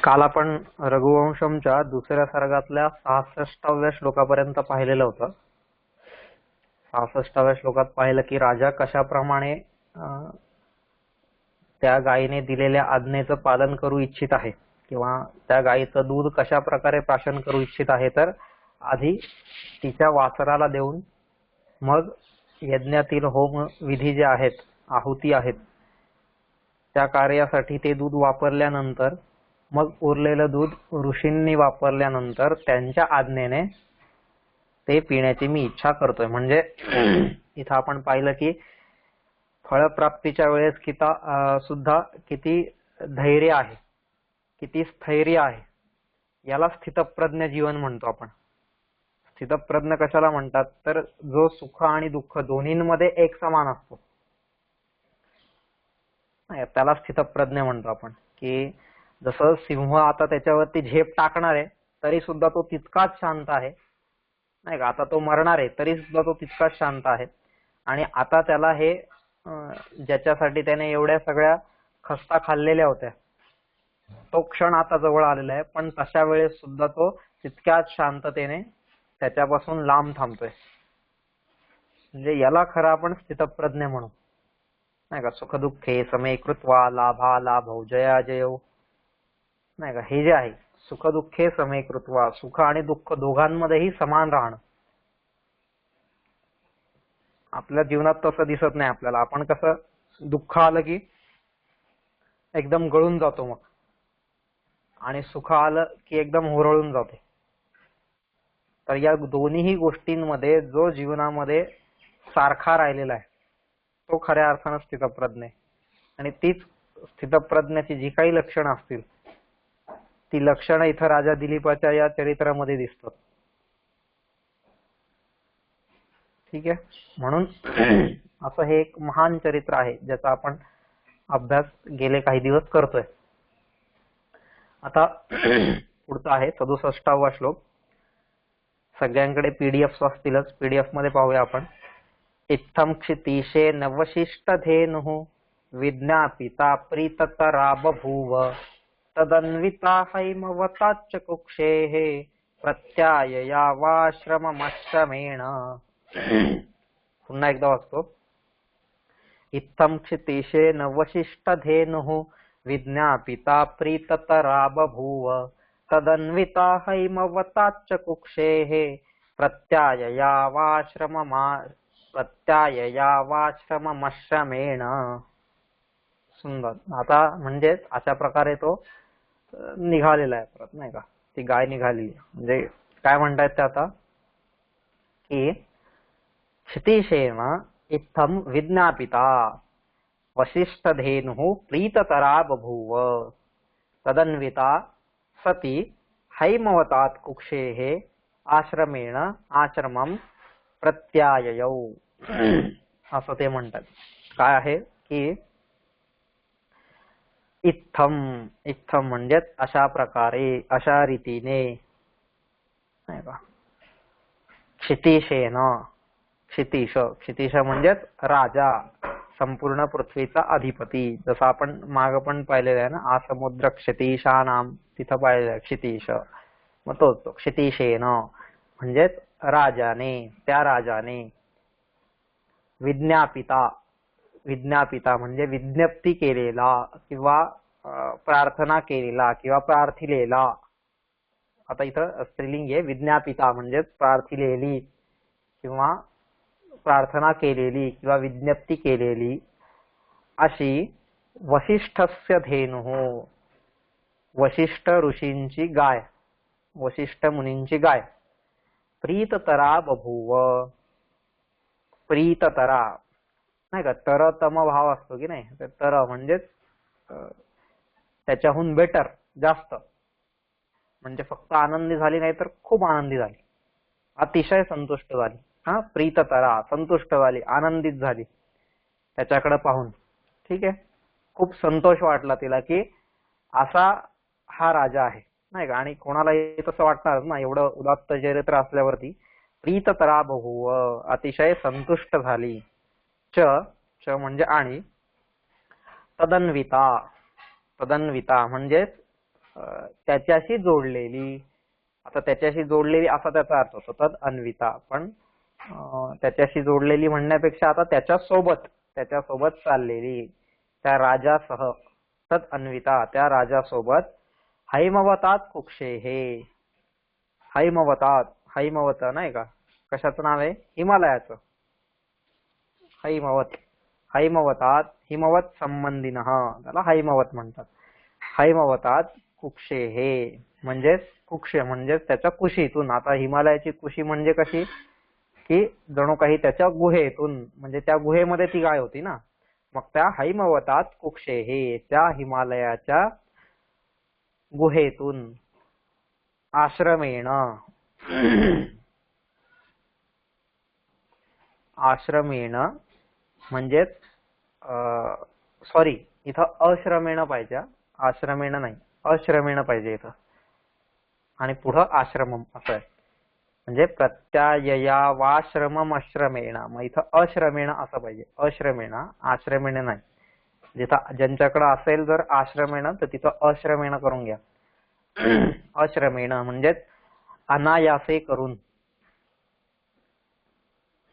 काल आपण रघुवंशमच्या दुसऱ्या सर्गातल्या 66व्या श्लोकापर्यंत पाहिलेलं होतं. 66व्या श्लोकात पाहिलं की राजा कशाप्रमाणे त्या गायीने दिलेल्या आज्ञेचं पालन करू इच्छित आहे किंवा त्या गायीचं दूध कशा प्रकारे प्राशन करू इच्छित आहे. तर आधी तिच्या वासराला देऊन मग यज्ञातील होम विधी जे आहेत, आहुती आहेत, त्या कार्यासाठी ते दूध वापरल्यानंतर मग उरलेलं दूध ऋषींनी वापरल्यानंतर त्यांच्या आज्ञेने ते पिण्याची मी इच्छा करतोय. म्हणजे इथं आपण पाहिलं की फळप्राप्तीच्या वेळेस सुद्धा किती धैर्य आहे, किती स्थैर्य आहे. याला स्थितप्रज्ञ जीवन म्हणतो आपण. स्थितप्रज्ञ कशाला म्हणतात तर जो सुख आणि दुःख दोन्हींमध्ये एक समान असतो, त्याला स्थितप्रज्ञ म्हणतो आपण. की जसं सिंह आता त्याच्यावरती झेप टाकणार आहे तरी सुद्धा तो तितकाच शांत आहे, नाही का. आता तो मरणार आहे तरी सुद्धा तो तितकाच शांत आहे. आणि आता त्याला हे ज्याच्यासाठी त्याने एवढ्या सगळ्या खस्ता खाल्लेल्या होत्या तो क्षण आता जवळ आलेला आहे, पण तशा वेळेस सुद्धा तो तितक्याच शांततेने त्याच्यापासून लांब थांबतोय. म्हणजे याला खरं आपण स्थितप्रज्ञ म्हणू, नाही का. सुख दुःखे समे कृत्वा लाभा लाभौ जया जयो, नाही का. हे जे आहे सुख दुःखे समे कृत्वा, सुख आणि दुःख दोघांमध्येही समान राहणं. आपल्या जीवनात तसं दिसत नाही आपल्याला. आपण कसं दुःख आलं की एकदम गळून जातो मग, आणि सुख आलं की एकदम हुरळून जाते. तर या दोन्ही गोष्टींमध्ये जो जीवनामध्ये सारखा राहिलेला आहे तो खऱ्या अर्थानं स्थितप्रज्ञ आहे. आणि तीच स्थितप्रज्ञाची जी काही लक्षणं असतील ती लक्षणं इथं राजा दिलीपाच्या या चरित्रामध्ये दिसतात. ठीक आहे. म्हणून असं हे एक महान चरित्र आहे ज्याचा आपण अभ्यास गेले काही दिवस करतोय. आता पुढचा आहे 67वा श्लोक. सगळ्यांकडे पीडीएफ असतीलच, पीडीएफ मध्ये पाहूया आपण. इत्थं क्षितीशे नवशिष्ट धेनुः विज्ञापिता प्रीततरा बभूव तदन्विता हैमवताच्च कुक्षेः प्रत्याययावाश्रममश्रमेण. पुन्हा एकदा वाचतो. इत्थं क्षितीशे नवशिष्ट धेनुः विज्ञापिता प्रीततरा बभूव तदन्विता हैमवताच्च कुक्षेः प्रत्याययावाश्रममश्रमेण. सुंदर. आता म्हणजे अशा प्रकारे तो निघालेला आहे परत, नाही का. ती गाय निघाली. म्हणजे काय म्हणतायत ते आता की क्षितीशेन इत्थं विज्ञापिता वसिष्ठ धेनुः प्रीततरा बभूव तदन्विता सती हैमवतात् कुक्षेः आश्रमेण आश्रमं प्रत्याययौ. असं ते म्हणतात. काय आहे की इत्थम, इत्थम म्हणजे अशा प्रकारे, अशा रीतीने, नाही का. क्षितीशेन, क्षितीश, क्षितीश म्हणजेच राजा, संपूर्ण पृथ्वीचा अधिपती. जसं आपण माग पण पाहिलेलं आहे ना, आसमुद्र क्षितीशानाम, तिथं पाहिलेलं आहे क्षितीश. मग तोच क्षितीशेन म्हणजेच राजाने, त्या राजाने. विज्ञापिता, विज्ञापिता म्हणजे विज्ञप्ती केलेला किंवा प्रार्थना केलेला किंवा प्रार्थिलेला. आता इथं स्त्रीलिंग आहे. विज्ञापिता म्हणजेच प्रार्थिलेली किंवा प्रार्थना केलेली किंवा विज्ञप्ती केलेली अशी वसिष्ठस्य धेनुः, वसिष्ठ ऋषींची गाय, वसिष्ठ मुनींची गाय. प्रीततरा बभूव, प्रीततरा, नाही का. तरतम भाव असतो की नाही, तर म्हणजेच त्याच्याहून बेटर, जास्त. म्हणजे फक्त आनंदी झाली नाही तर खूप आनंदी झाली, अतिशय संतुष्ट झाली. हा, प्रीततरा, संतुष्ट झाली, आनंदित झाली त्याच्याकडे पाहून. ठीक आहे. खूप संतोष वाटला तिला की असा हा राजा आहे, नाही का. आणि कोणालाही तसं वाटणार ना, एवढं उदात्त चरित्र असल्यावरती. प्रीततरा बभूव, अतिशय संतुष्ट झाली. च, च म्हणजे आणि. तदन्विता, तदन्विता म्हणजेच त्याच्याशी जोडलेली. आता त्याच्याशी जोडलेली असा त्याचा अर्थ होतो तद अन्विता, पण त्याच्याशी जोडलेली म्हणण्यापेक्षा आता त्याच्यासोबत चाललेली, त्या राजासह. तद अन्विता, त्या राजासोबत. हैमवतात कुक्षे हे, हैमवत नाही का, कशाचं नाव आहे, हिमालयाचं. हैमवतात, हिमवत संबंधिनः, त्याला हैमवत म्हणतात. हैमवतात कुक्षे हे, म्हणजेच कुक्षे म्हणजेच त्याच्या कुशीतून. आता हिमालयाची कुशी म्हणजे कशी, की जणू काही त्याच्या गुहेतून, म्हणजे त्या गुहेमध्ये ती गाय होती ना. मग त्या हैमवतात कुक्षे हे, त्या हिमालयाच्या गुहेतून. आश्रमेण, आश्रमेण म्हणजेच सॉरी, इथं अश्रमेण पाहिजे, आश्रमेण नाही, अश्रमेण पाहिजे इथं, आणि पुढं आश्रमम असं आहे. म्हणजे प्रत्यायया वाश्रमम अश्रमेण, मग इथं अश्रमेण असं पाहिजे, अश्रमेण, आश्रमेण नाही. जिथं ज्यांच्याकडे असेल जर आश्रमेण तर तिथं अश्रमेण करून घ्या. अश्रमेण म्हणजेच अनायासे करून,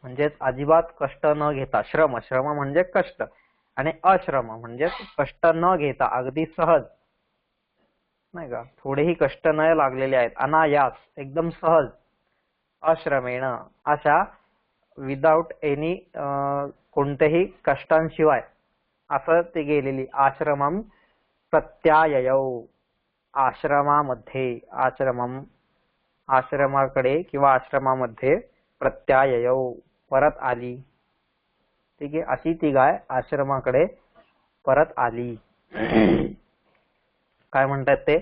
म्हणजेच अजिबात कष्ट न घेता. श्रम म्हणजे कष्ट, आणि अश्रम म्हणजे कष्ट न घेता, अगदी सहज नाही का, थोडेही कष्ट न लागलेले आहेत, अनायास, एकदम सहज. अश्रमेण, अशा विदाउट एनी, कोणत्याही कष्टांशिवाय असं ते गेलेली. आश्रमम प्रत्याययौ, आश्रमामध्ये, आश्रमाकडे किंवा आश्रमामध्ये. प्रत्याययौ, परत आली. ठीक आहे, अशी ती गाय आश्रमाकडे परत आली. काय म्हणतात ते,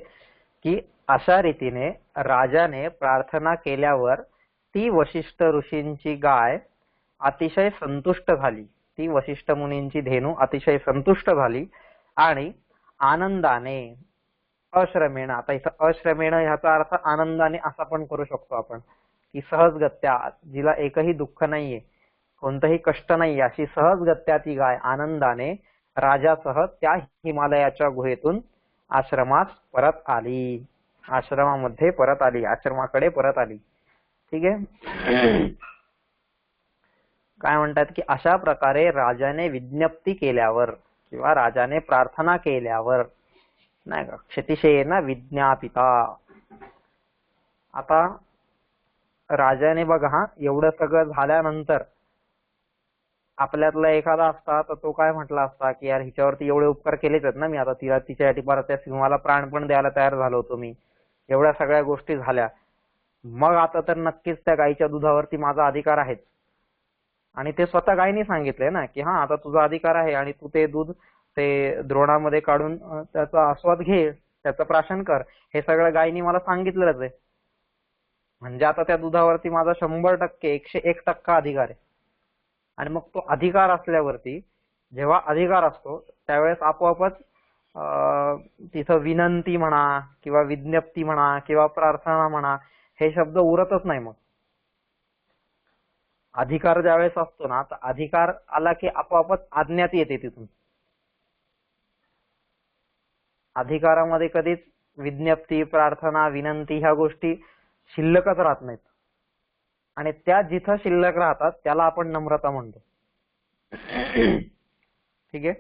की अशा रीतीने राजाने प्रार्थना केल्यावर ती वशिष्ठ ऋषींची गाय अतिशय संतुष्ट झाली. ती वशिष्ठ मुनींची धेनू अतिशय संतुष्ट झाली आणि आनंदाने, अश्रमेण, आता इथं अश्रमेण ह्याचा अर्थ आनंदाने असा पण करू शकतो आपण, की सहजगत्या, जिला एकही दुःख नाहीये, कोणतंही कष्ट नाही, अशी सहजगत्या ती गाय आनंदाने राजासह त्या हिमालयाच्या गुहेतून आश्रमास परत आली, आश्रमामध्ये परत आली, आश्रमाकडे परत आली. ठीक आहे. काय म्हणतात, की अशा प्रकारे राजाने विज्ञप्ती केल्यावर किंवा राजाने प्रार्थना केल्यावर, नाही का, क्षतिशयेन विज्ञापिता. आता राजाने बघा, एवढं सगळं झाल्यानंतर आपल्यातला एखादा असता तर तो काय म्हटला असता, की यार हिच्यावरती एवढे उपकार केलेच आहेत ना मी, आता तिला तिच्यासाठी परत त्या सिंहाला प्राण पण द्यायला तयार झालो होतो मी, एवढ्या सगळ्या गोष्टी झाल्या, मग आता तर नक्कीच त्या गायीच्या दुधावरती माझा अधिकार आहेच. आणि ते स्वतः गायीने सांगितलंय ना, की हा आता तुझा अधिकार आहे आणि तू ते दूध ते द्रोणामध्ये काढून त्याचा आस्वाद घे, त्याचं प्राशन कर, हे सगळं गायीने मला सांगितलंच आहे. म्हणजे आता त्या दुधावरती माझा 100%, 101% अधिकार आहे. आणि मग तो अधिकार असल्यावरती, जेव्हा अधिकार असतो त्यावेळेस आपोआपच तिथं विनंती म्हणा किंवा विज्ञप्ती म्हणा किंवा प्रार्थना म्हणा हे शब्द उरतच नाही. मग अधिकार ज्यावेळेस असतो ना, तर अधिकार आला की आपोआपच आज्ञात येते तिथून. अधिकारामध्ये कधीच विज्ञप्ती, प्रार्थना, विनंती ह्या गोष्टी शिल्लकच राहत नाहीत. आणि त्या जिथं शिल्लक राहतात त्याला आपण नम्रता म्हणतो. ठीक आहे.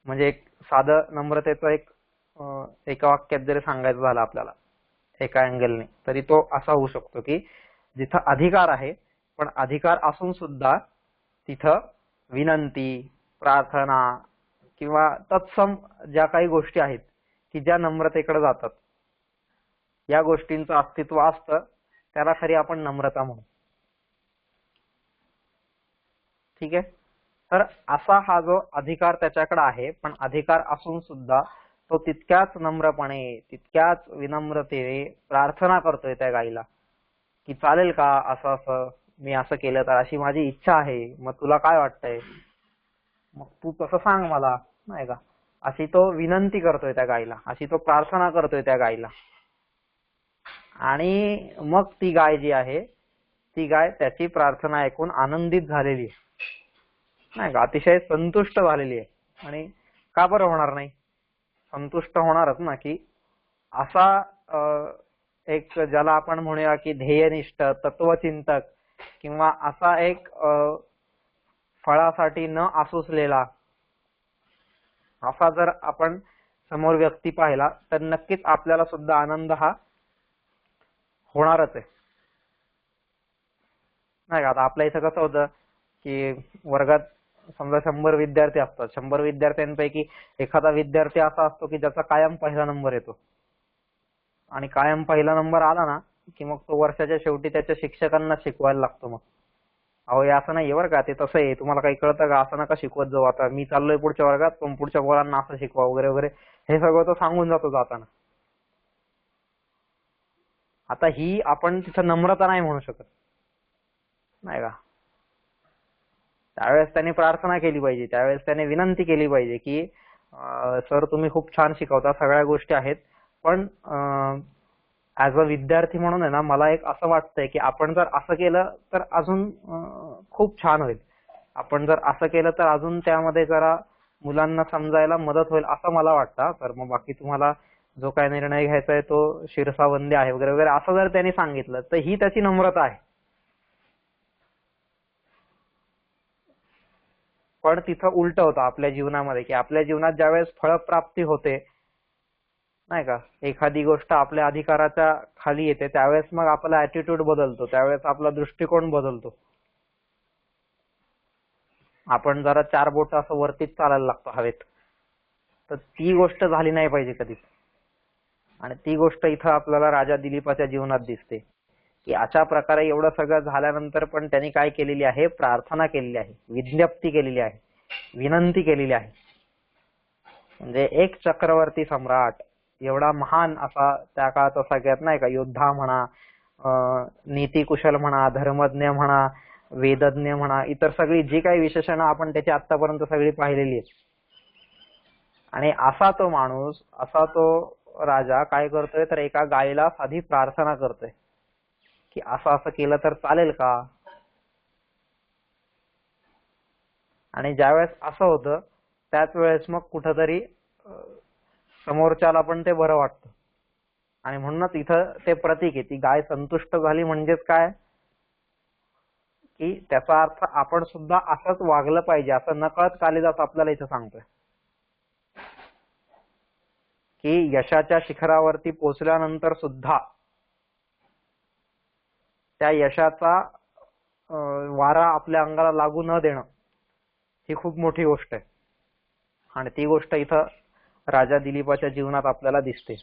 म्हणजे एक साधं नम्रतेचं एका वाक्यात जरी सांगायचं झालं आपल्याला एका अँगलने, तरी तो असा होऊ शकतो, की जिथं अधिकार आहे पण अधिकार असून सुद्धा तिथं विनंती, प्रार्थना किंवा तत्सम ज्या काही गोष्टी आहेत की ज्या नम्रतेकडे जातात, या गोष्टींचं अस्तित्व असतं, त्याला खरी आपण नम्रता म्हणू. ठीक आहे. तर असा हा जो अधिकार त्याच्याकडे आहे, पण अधिकार असून सुद्धा तो तितक्याच नम्रपणे, तितक्याच विनम्रतेने प्रार्थना करतोय त्या गाईला, की चालेल का असं असं मी असं केलं तर, अशी माझी इच्छा आहे, मग तुला काय वाटतंय, मग तू तसं सांग मला, नाही का, अशी तो विनंती करतोय त्या गाईला, अशी तो प्रार्थना करतोय त्या गाईला. आणि मग ती गाय जी आहे, ती गाय त्याची प्रार्थना ऐकून आनंदित झालेली आहे, नाही का, अतिशय संतुष्ट झालेली आहे. आणि का बरं होणार नाही, संतुष्ट होणारच ना, की असा एक ज्याला आपण म्हणूया की ध्येयनिष्ठ तत्वचिंतक किंवा असा एक फळासाठी न आसुसलेला असा जर आपण समोर व्यक्ती पाहिला तर नक्कीच आपल्याला सुद्धा आनंद हा होणारच आहे. नाही का, आता आपल्या इथं कसं होतं की वर्गात समजा 100 विद्यार्थी असतात, 100 विद्यार्थ्यांपैकी एखादा विद्यार्थी असा असतो की ज्याचा कायम पहिला नंबर येतो आणि कायम पहिला नंबर आला ना की मग तो वर्षाच्या शेवटी त्याच्या शिक्षकांना शिकवायला लागतो. मग अहो हे असं नाही बरं का, ते तसं आहे, तुम्हाला काही कळतं का, असं नका शिकवत जाऊ, आता मी चाललोय पुढच्या वर्गात पण पुढच्या पोरांना असं शिकवा वगैरे वगैरे, हे सगळं तो सांगून जातो जाताना. आता ही आपण तिथं नम्रता नाही म्हणू शकत, नाही का. त्यावेळेस त्याने प्रार्थना केली पाहिजे, त्यावेळेस त्याने विनंती केली पाहिजे की सर तुम्ही खूप छान शिकवता, सगळ्या गोष्टी आहेत, पण ऍज अ विद्यार्थी म्हणून आहे ना मला एक असं वाटतंय की आपण जर असं केलं तर अजून खूप छान होईल, आपण जर असं केलं तर अजून त्यामध्ये जरा मुलांना समजायला मदत होईल असं मला वाटतं. तर मग बाकी तुम्हाला जो काय निर्णय घ्यायचा आहे तो शिरसावंदी आहे वगैरे वगैरे असं जर त्यांनी सांगितलं तर ही त्याची नम्रता आहे. पण तिथं उलट होतं आपल्या जीवनामध्ये की आपल्या जीवनात ज्यावेळेस फळप्राप्ती होते, नाही का, एखादी गोष्ट आपल्या अधिकाराच्या खाली येते, त्यावेळेस मग आपला ऍटिट्यूड बदलतो, त्यावेळेस आपला दृष्टिकोन बदलतो, आपण जरा 4 बोट असं वरतीच चालायला लागतो हवेत. तर ती गोष्ट झाली नाही पाहिजे कधीच. आणि ती गोष्ट इथं आपल्याला राजा दिलीपाच्या जीवनात दिसते की अशा प्रकारे एवढं सगळं झाल्यानंतर पण त्यांनी काय केलेली आहे, प्रार्थना केलेली आहे, विज्ञप्ती केलेली आहे, विनंती केलेली आहे. म्हणजे एक चक्रवर्ती सम्राट एवढा महान असा त्या काळाचा सगळ्यात, नाही का, योद्धा म्हणा, नीतिकुशल म्हणा, धर्मज्ञ म्हणा, वेदज्ञ म्हणा, इतर सगळी जी काही विशेषणं आपण त्याची आतापर्यंत सगळी पाहिलेली आहेत. आणि असा तो माणूस, असा तो राजा काय करतोय तर एका गायीला साधी प्रार्थना करतोय की असं असं केलं तर चालेल का. आणि ज्यावेळेस असं होतं त्याच वेळेस मग कुठंतरी समोरच्याला पण ते बरं वाटतं. आणि म्हणूनच इथं ते प्रतीक आहे, ती गाय संतुष्ट झाली म्हणजेच काय की त्याचा अर्थ आपण सुद्धा असंच वागलं पाहिजे असं नकळत कालिदास आपल्याला इथं सांगतोय की यशाच्या शिखरावरती पोहोचल्यानंतर सुद्धा त्या यशाचा वारा आपल्या अंगाला लागू न देणं ही खूप मोठी गोष्ट आहे. आणि ती गोष्ट इथं राजा दिलीपाच्या जीवनात आपल्याला दिसते,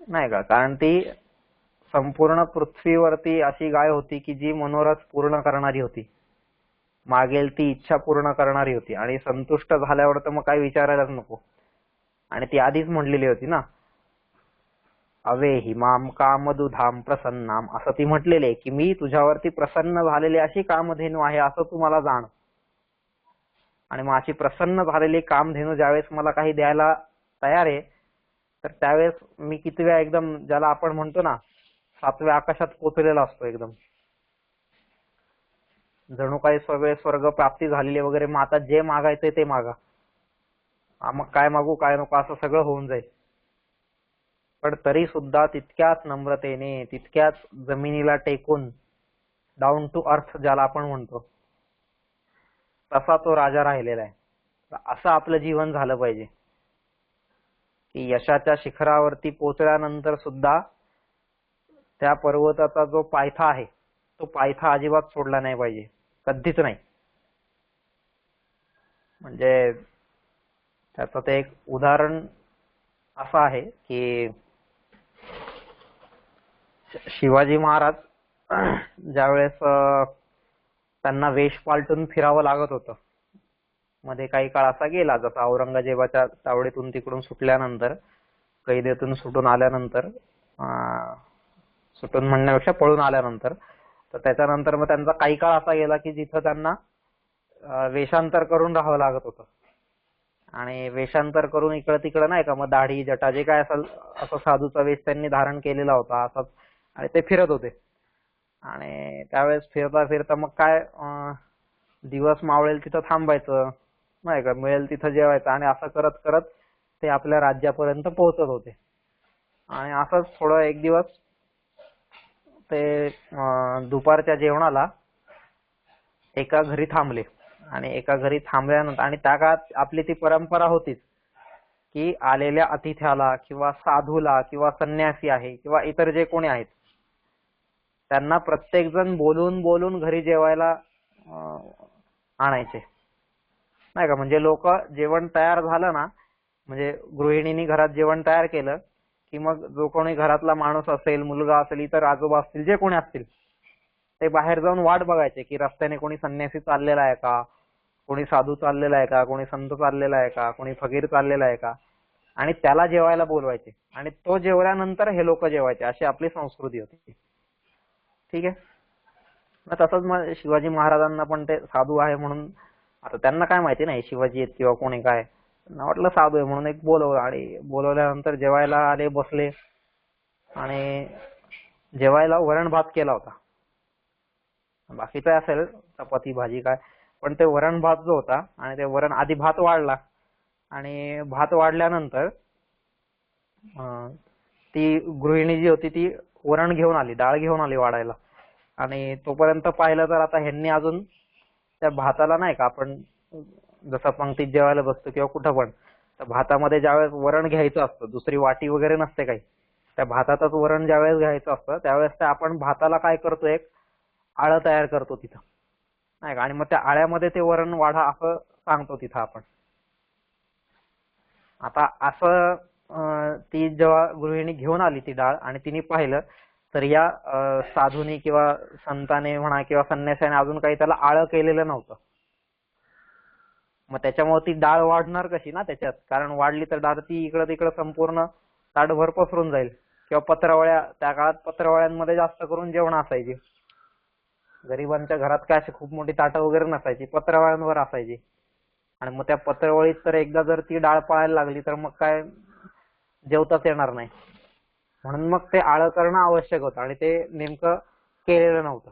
नाही का. कारण ती संपूर्ण पृथ्वीवरती अशी गाय होती की जी मनोरथ पूर्ण करणारी होती, मागेल ती इच्छा पूर्ण करणारी होती. आणि संतुष्ट झाल्यावर तर मग काही विचारायलाच नको. आणि ती आधीच म्हणलेली होती ना, अवे हिमाम कामदुधाम प्रसन्नाम, असं ती म्हटलेली आहे की मी तुझ्यावरती प्रसन्न झालेली अशी कामधेनू आहे असं तू मला जाण. आणि मग अशी प्रसन्न झालेली कामधेनू ज्यावेळेस मला काही द्यायला तयार आहे तर त्यावेळेस मी किती वेळा एकदम, ज्याला आपण म्हणतो ना 7व्या आकाशात पोचलेला असतो, एकदम जणू काही सगळे स्वर्ग प्राप्ती झालेली वगैरे, मग आता जे मागायचंय ते मागा, मग काय मागू काय नको असं सगळं होऊन जाईल. पण तरी सुद्धा तितक्याच नम्रतेने, तितक्याच जमिनीला टेकून, डाऊन टू अर्थ ज्याला आपण म्हणतो, तसा तो राजा राहिलेला आहे. असं आपलं जीवन झालं पाहिजे की यशाच्या शिखरावरती पोहोचल्यानंतर सुद्धा त्या पर्वताचा जो पायथा आहे तो पायथा अजिबात सोडला नाही पाहिजे, कधीच नाही. म्हणजे त्याचं ते एक उदाहरण असं आहे की शिवाजी महाराज ज्यावेळेस त्यांना वेश पालटून फिरावं लागत होतं, मध्ये काही काळ असा गेला जसा औरंगजेबाच्या तावडीतून तिकडून सुटल्यानंतर, कैदेतून सुटून आल्यानंतर, सुटून म्हणण्यापेक्षा पळून आल्यानंतर, तर त्याच्यानंतर मग त्यांचा काही काळ असा गेला की जिथं त्यांना वेषांतर करून राहावं लागत होतं. आणि वेषांतर करून इकडं तिकडं, नाही का, मग दाढी जटा जे काय असेल असं साधूचा वेश त्यांनी धारण केलेला होता असंच, आणि ते फिरत होते. आणि त्यावेळेस फिरता फिरता मग काय, दिवस मावळेल तिथं थांबायचं, नाही का, मिळेल तिथं जेवायचं, आणि असं करत करत ते आपल्या राज्यापर्यंत पोहोचत होते. आणि असंच थोडं एक दिवस ते दुपारच्या जेवणाला एका घरी थांबले. आणि एका घरी थांबल्यानंतर, आणि त्या काळात आपली ती परंपरा होतीच की आलेल्या अतिथ्याला किंवा साधूला किंवा संन्यासी आहे किंवा इतर जे कोणी आहेत त्यांना प्रत्येक जण बोलून बोलून घरी जेवायला आणायचे, नाही का. म्हणजे लोक जेवण तयार झालं ना, म्हणजे गृहिणींनी घरात जेवण तयार केलं की मग जो कोणी घरातला माणूस असेल, मुलगा असेल, इतर आजोबा असतील, जे कोणी असतील, ते बाहेर जाऊन वाट बघायचे की रस्त्याने कोणी संन्यासी चाललेला आहे का, कोणी साधू चाललेला आहे का, कोणी संत चाललेला आहे का, कोणी फकीर चाललेला आहे का, आणि त्याला जेवायला बोलवायचे. आणि तो जेवल्यानंतर हे लोक जेवायचे. अशी आपली संस्कृती होती. ठीक आहे. मग तसंच मग शिवाजी महाराजांना पण ते साधू आहे म्हणून, आता त्यांना काय माहिती नाही शिवाजी आहेत किंवा कोणी काय, त्यांना वाटलं साधू आहे म्हणून एक बोलवलं. आणि बोलवल्यानंतर जेवायला आले, बसले. आणि जेवायला वरण भात केला होता. बाकीचं असेल चपाती भाजी काय, पण ते वरण भात जो होता, आणि ते वरण आधी भात वाढला, आणि भात वाढल्यानंतर ती गृहिणी जी होती ती वरण घेऊन आली, डाळ घेऊन आली वाढायला. आणि तोपर्यंत पाहिलं तर आता ह्यांनी अजून त्या भाताला, नाही का, आपण जसं पंक्तीत जेवायला बसतो किंवा कुठं पण, तर भातामध्ये ज्यावेळेस वरण घ्यायचं असतं, दुसरी वाटी वगैरे नसते काही, त्या भातातच वरण ज्यावेळेस घ्यायचं असतं त्यावेळेस ते आपण भाताला काय करतो, एक आळं तयार करतो तिथं, नाही का. आणि मग त्या आळ्यामध्ये ते वरण वाढा असं सांगतो तिथं आपण. आता असं ती जेव्हा गृहिणी घेऊन आली ती डाळ आणि तिने पाहिलं, तर या साधूनी किंवा संताने म्हणा किंवा संन्यासाने अजून काही त्याला आळं केलेलं नव्हतं. मग त्याच्यामुळे ती डाळ वाढणार कशी ना त्याच्यात, कारण वाढली तर डाळ ती इकडं तिकडं संपूर्ण ताटभर पसरून जाईल. किंवा पत्रावळ्या, त्या काळात पत्रावळ्यांमध्ये जास्त करून जेवण असायची. गरिबांच्या घरात काय अशी खूप मोठी ताटं वगैरे नसायची, पत्रावळ्यांवर असायची. आणि मग त्या पत्रावळीत तर एकदा जर ती डाळ पळायला लागली तर मग काय जेवताच येणार नाही. म्हणून मग ते आळं करणं आवश्यक होतं, आणि ते नेमकं केलेलं नव्हतं.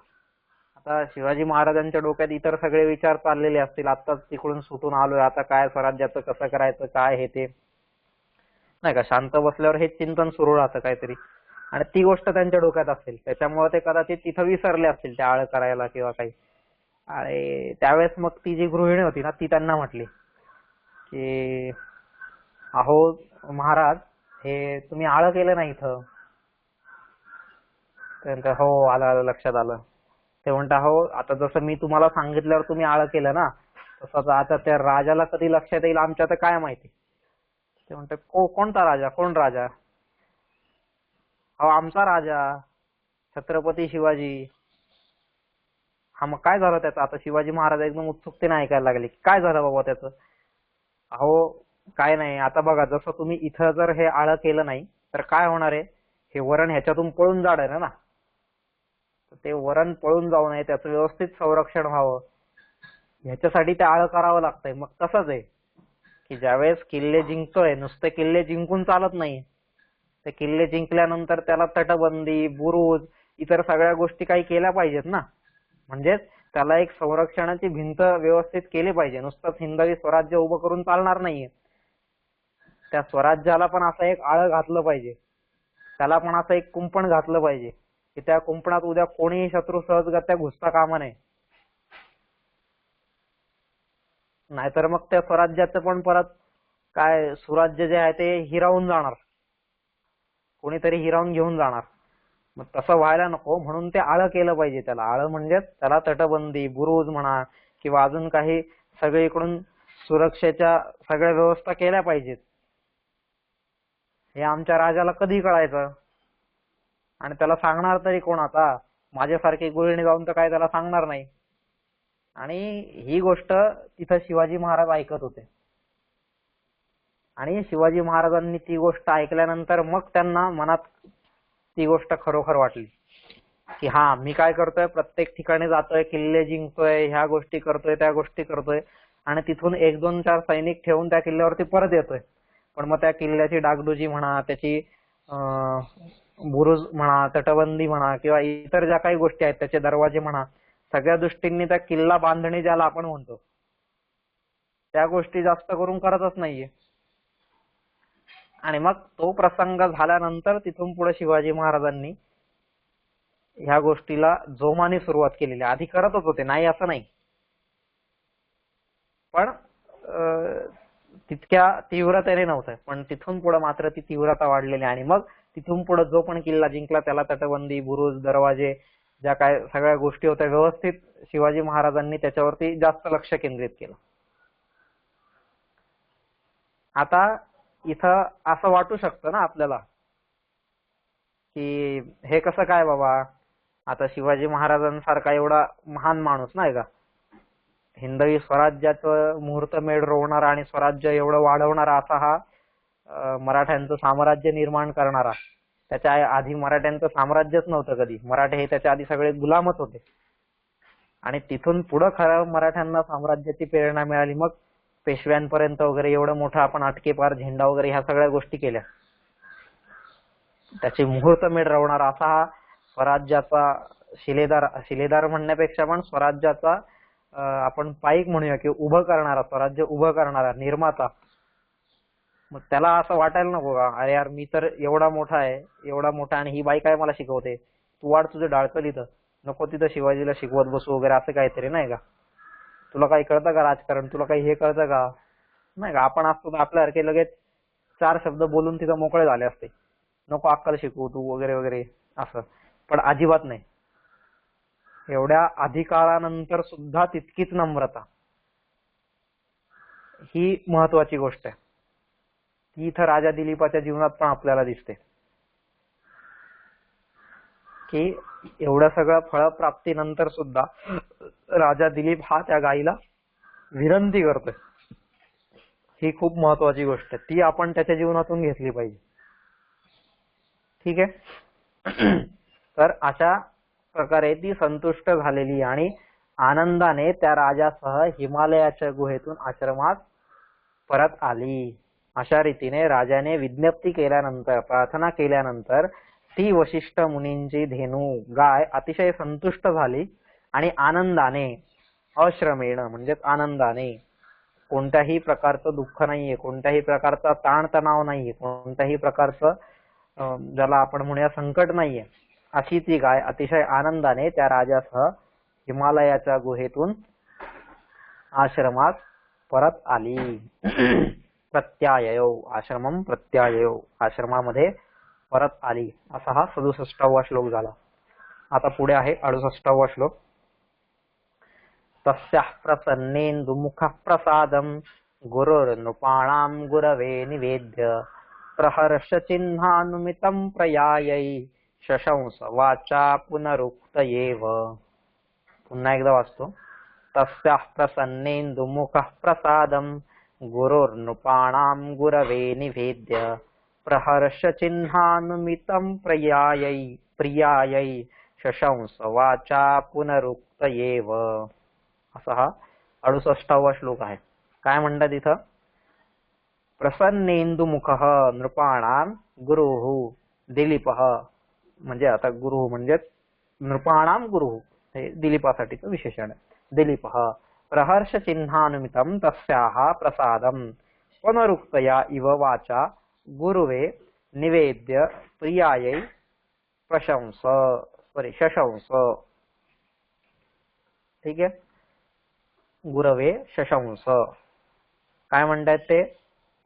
आता शिवाजी महाराजांच्या डोक्यात इतर सगळे विचार चाललेले असतील, आत्ताच तिकडून सुटून आलोय, आता काय स्वराज्याचं कसं करायचं, काय हे ते, नाही का. शांत बसल्यावर हे चिंतन सुरू राहतं काहीतरी, आणि ती गोष्ट त्यांच्या डोक्यात असेल, त्याच्यामुळे ते कदाचित तिथं विसरले असतील त्या आळं करायला किंवा काही. आणि त्यावेळेस मग ती जी गृहिणी होती ना, ती त्यांना म्हटली की अहो महाराज, हे तुम्ही आळं केलं नाही इथं. त्यांचं हो, आलं आलं, लक्षात आलं. ते म्हणता, हो आता जसं मी तुम्हाला सांगितल्यावर तुम्ही आळं केलं ना, तसं आता त्या राजाला कधी लक्षात येईल आमच्या, तर काय माहिती. ते म्हणते, कोणता राजा, कोण राजा? अहो आमचा राजा छत्रपती शिवाजी. हा, मग काय झालं त्याचं? आता शिवाजी महाराज एकदम उत्सुकतेने ऐकायला लागले, काय झालं बाबा त्याचं? अहो काय नाही, आता बघा, जसं तुम्ही इथं जर हे आळं केलं नाही तर काय होणार आहे, हे वरण ह्याच्यातून पळून जाणार ना. ते वरण पळून जाऊ नये, त्याचं व्यवस्थित संरक्षण व्हावं, ह्याच्यासाठी ते आळं करावं लागतंय. मग तसंच आहे की ज्यावेळेस किल्ले जिंकतोय, नुसते किल्ले जिंकून चालत नाही. ते किल्ले जिंकल्यानंतर त्याला तटबंदी, बुरुज, इतर सगळ्या गोष्टी काही केल्या पाहिजेत ना. म्हणजेच त्याला एक संरक्षणाची भिंत व्यवस्थित केली पाहिजे. नुसतंच हिंदवी स्वराज्य उभं करून चालणार नाहीये. त्या स्वराज्याला पण असं एक आळं घातलं पाहिजे, त्याला पण असं एक कुंपण घातलं पाहिजे की त्या कुंपणात उद्या कोणीही शत्रू सहजगत्या घुसता कामा नये. नाहीतर मग त्या स्वराज्याचं पण परत काय, सुराज्य जे आहे ते हिरावून जाणार, कोणीतरी हिरावून घेऊन जाणार. मग तसं व्हायला नको, म्हणून ते आळं केलं पाहिजे. त्याला आळं म्हणजे त्याला तटबंदी, बुरुज म्हणा किंवा अजून काही सगळीकडून सुरक्षेच्या सगळ्या व्यवस्था केल्या पाहिजेत. हे आमच्या राजाला कधी कळायचं? आणि त्याला सांगणार तरी कोण? आता माझ्यासारखी गृहिणी जाऊन तर काय त्याला सांगणार नाही. आणि ही गोष्ट तिथं शिवाजी महाराज ऐकत होते. आणि शिवाजी महाराजांनी ती गोष्ट ऐकल्यानंतर मग त्यांना मनात ती गोष्ट खरोखर वाटली की हा, मी काय करतोय, प्रत्येक ठिकाणी जातोय, किल्ले जिंकतोय, ह्या गोष्टी करतोय, त्या गोष्टी करतोय, आणि तिथून 1-2-4 सैनिक ठेवून त्या किल्ल्यावरती परत येतोय. पण मग त्या किल्ल्याची डागडुजी म्हणा, त्याची बुरुज म्हणा, तटबंदी म्हणा किंवा इतर ज्या काही गोष्टी आहेत, त्याचे दरवाजे म्हणा, सगळ्या दृष्टींनी त्या किल्ला बांधणी ज्याला आपण म्हणतो त्या गोष्टी जास्त करून करतच नाहीये. आणि मग तो प्रसंग झाल्यानंतर तिथून पुढे शिवाजी महाराजांनी ह्या गोष्टीला जोमाने सुरुवात केलेली. आधी करतच होते, नाही असं नाही, पण तितक्या तीव्रतेने नव्हतं. पण तिथून पुढे मात्र ती तीव्रता वाढलेली आणि मग तिथून पुढे जो पण किल्ला जिंकला त्याला तटबंदी, बुरुज, दरवाजे, ज्या काय सगळ्या गोष्टी होत्या व्यवस्थित शिवाजी महाराजांनी त्याच्यावरती जास्त लक्ष केंद्रित केलं. आता इथं असं वाटू शकतं ना आपल्याला की हे कसं काय बाबा, आता शिवाजी महाराजांसारखा एवढा महान माणूस नाही का, हिंदवी स्वराज्याचं मुहूर्तमेढ रोवणारा आणि स्वराज्य एवढं वाढवणारा असा हा मराठ्यांचं साम्राज्य निर्माण करणारा. त्याच्या आधी मराठ्यांचं साम्राज्यच नव्हतं कधी, मराठे हे त्याच्या आधी सगळे गुलामच होते. आणि तिथून पुढं खरं मराठ्यांना साम्राज्याची प्रेरणा मिळाली. मग पेशव्यांपर्यंत वगैरे एवढं मोठं आपण अटकेपार झेंडा वगैरे ह्या सगळ्या गोष्टी केल्या. त्याची मुहूर्तमेढ रोवणारा असा हा स्वराज्याचा शिलेदार म्हणण्यापेक्षा पण स्वराज्याचा आपण पाईक म्हणूया की उभं करणारा, स्वराज्य उभं करणारा निर्माता. मग त्याला असं वाटायला नको का, अरे यार मी तर एवढा मोठा आहे, एवढा मोठा, आणि ही बाई काय मला शिकवते, तू वाढ तुझं डाळकल इथं, नको तिथं शिवाजीला शिकवत बसू वगैरे असं काहीतरी नाही का. तुला काही कळतं का राजकारण, तुला काही हे कळतं का नाही का. आपण असतो तर आपल्यासारखे लगेच 4 शब्द बोलून तिथं मोकळे झाले असते, नको अक्कल शिकवू तू वगैरे वगैरे असं. पण अजिबात नाही. एवढ्या अधिकारानंतर सुद्धा तितकीच नम्रता, ही महत्वाची गोष्ट आहे. ती इथं राजा दिलीपाच्या जीवनात पण आपल्याला दिसते की एवढं सगळं फळप्राप्तीनंतर सुद्धा राजा दिलीप हा त्या गाईला विनंती करतोय. ही खूप महत्वाची गोष्ट आहे, ती आपण त्याच्या जीवनातून घेतली पाहिजे. ठीक आहे. तर अशा प्रकारे ती संतुष्ट झालेली आणि आनंदाने त्या राजासह हिमालयाच्या गुहेतून आश्रमात परत आली. अशा रीतीने राजाने विज्ञप्ती केल्यानंतर, प्रार्थना केल्यानंतर ती वशिष्ठ मुनींची धेनू गाय अतिशय संतुष्ट झाली आणि आनंदाने, अश्रमेण म्हणजे आनंदाने, कोणत्याही प्रकारचं दुःख नाहीये, कोणत्याही प्रकारचा ताणतणाव नाहीये, कोणत्याही प्रकारचं ज्याला आपण म्हणूया संकट नाहीये, अशी ती गाय अतिशय आनंदाने त्या राजासह हिमालयाच्या गुहेतून आश्रमात परत आली. प्रत्याययो आश्रमम प्रत्याययो, आश्रमामध्ये परत आली. असा हा 67वा श्लोक झाला. आता पुढे आहे 68वा श्लोक. तस्याः प्रसन्नेन्दुमुखः प्रसादं गुरुर्नृपाणां गुरवे निवेद्य प्रहर्षचिह्नानुमितं प्रयायै शशंस वाचा पुनरुक्तयेव. पुन्हा एकदा वाचतो. तस्याः प्रसन्नेन्दुमुखः प्रसादं गुरुर्नृपाणां गुरवे निवेद्य प्रहर्षचिह्नानुमितं प्रियायै शशंस वाचा पुनरुक्तयेव. असा हा 68वा श्लोक आहे. काय म्हणतात इथं, प्रसन्नेन्दुमुखः नृपाणां गुरुः दिलीपः, म्हणजे आता गुरु म्हणजे नृपाणां गुरुः हे दिलीपासाठीचं विशेषण आहे. दिलीपः प्रहर्ष चिन्हानुमितं तस्याः प्रसादं पुनरुक्तया इव वाचा गुरुवे निवेद्य प्रियायै शशंस. ठीक आहे. गुरवे शशंस. काय म्हणतात ते,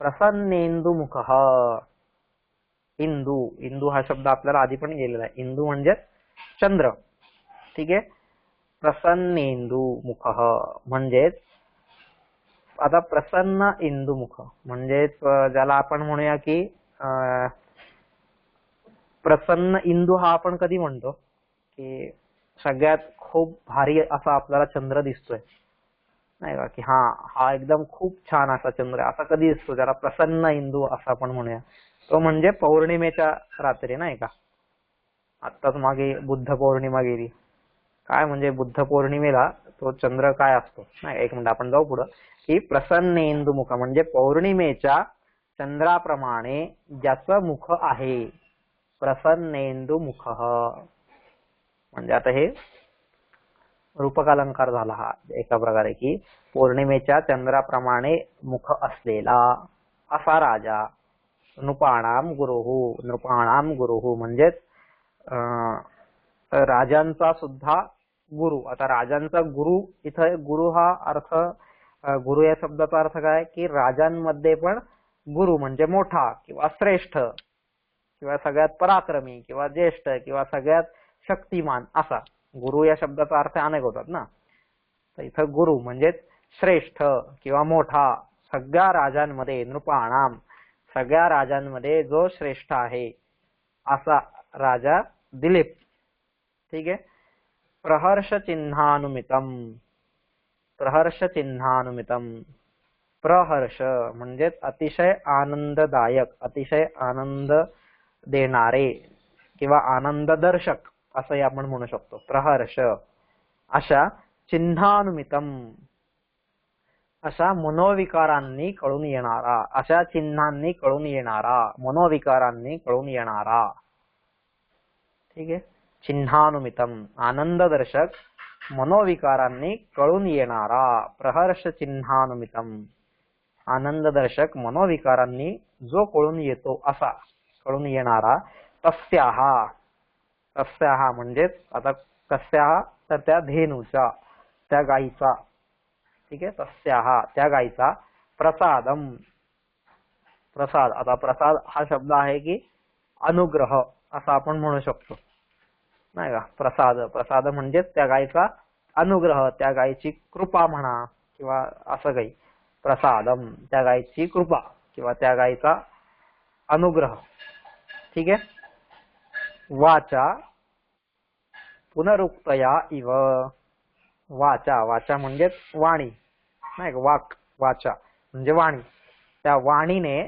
प्रसन्नेन्दुमुखः. इंदू हा शब्द आपल्याला आधी पण गेलेला आहे. इंदू म्हणजे चंद्र. ठीक आहे. प्रसन्नेन्दुमुखः म्हणजेच आता प्रसन्न इंदुमुख म्हणजेच ज्याला आपण म्हणूया की प्रसन्न इंदू हा आपण कधी म्हणतो की सगळ्यात खूप भारी असा आपल्याला चंद्र दिसतोय नाही का, की हा एकदम खूप छान असा चंद्र असा कधी दिसतो, त्याला प्रसन्न इंदू असं आपण म्हणूया. तो म्हणजे पौर्णिमेच्या रात्री नाही का. आत्ताच मागे बुद्ध पौर्णिमा गेली. काय म्हणजे बुद्ध पौर्णिमेला तो चंद्र काय असतो नाही. एक मिनिट आपण जाऊ पुढं. की प्रसन्नेन्दुमुख म्हणजे पौर्णिमेच्या चंद्राप्रमाणे ज्याचं मुख आहे. प्रसन्नेन्दुमुख म्हणजे आता हे रूपकालंकार झाला हा एका प्रकारे, की पौर्णिमेच्या चंद्राप्रमाणे मुख असलेला असा राजा. नृपाणाम गुरुहू, नृपाणाम गुरुहू म्हणजेच राजांचा सुद्धा गुरु. आता राजांचा गुरु, इथं गुरु हा अर्थ, गुरु या शब्दाचा अर्थ काय की राजांमध्ये पण गुरु म्हणजे मोठा किंवा श्रेष्ठ किंवा सगळ्यात पराक्रमी किंवा ज्येष्ठ किंवा सगळ्यात शक्तिमान असा. गुरु या शब्दाचा अर्थ अनेक होतात ना. तर इथं गुरु म्हणजे श्रेष्ठ किंवा मोठा, सगळ्या राजांमध्ये, नृपाणाम सगळ्या राजांमध्ये जो श्रेष्ठ आहे असा राजा दिलीप. ठीक आहे. प्रहर्ष चिन्हानुमितम, प्रहर्ष चिन्हानुमितम, प्रहर्ष म्हणजे अतिशय आनंददायक, अतिशय आनंद देणारे किंवा आनंददर्शक असंही आपण म्हणू शकतो. प्रहर्ष अशा चिन्हानुमितम, अशा मनोविकारांनी कळून येणारा, अशा चिन्हांनी कळून येणारा, मनोविकारांनी कळून येणारा. ठीक आहे. चिन्हानुमितम आनंददर्शक, मनोविकारांनी कळून येणारा. प्रहर्ष चिन्हानुमितम आनंददर्शक, मनोविकारांनी जो कळून येतो असा, कळून येणारा. तस्याहा, तस्याहा म्हणजेच आता कस्याहा तर त्या धेनूचा, त्या गायीचा. ठीक आहे. तस्याहा त्या गायीचा. प्रसादम, प्रसाद. आता प्रसाद हा शब्द आहे की अनुग्रह असा आपण म्हणू शकतो नाही का. प्रसाद, प्रसाद म्हणजेच त्या गायीचा अनुग्रह, त्या गायीची कृपा म्हणा किंवा असं काही. प्रसादम त्या गायीची कृपा किंवा त्या गायीचा अनुग्रह. ठीक आहे. वाचा पुनरुक्तया इव, वाचा, वाचा म्हणजेच वाणी नाही का, वाक. वाचा म्हणजे वाणी. त्या वाणीने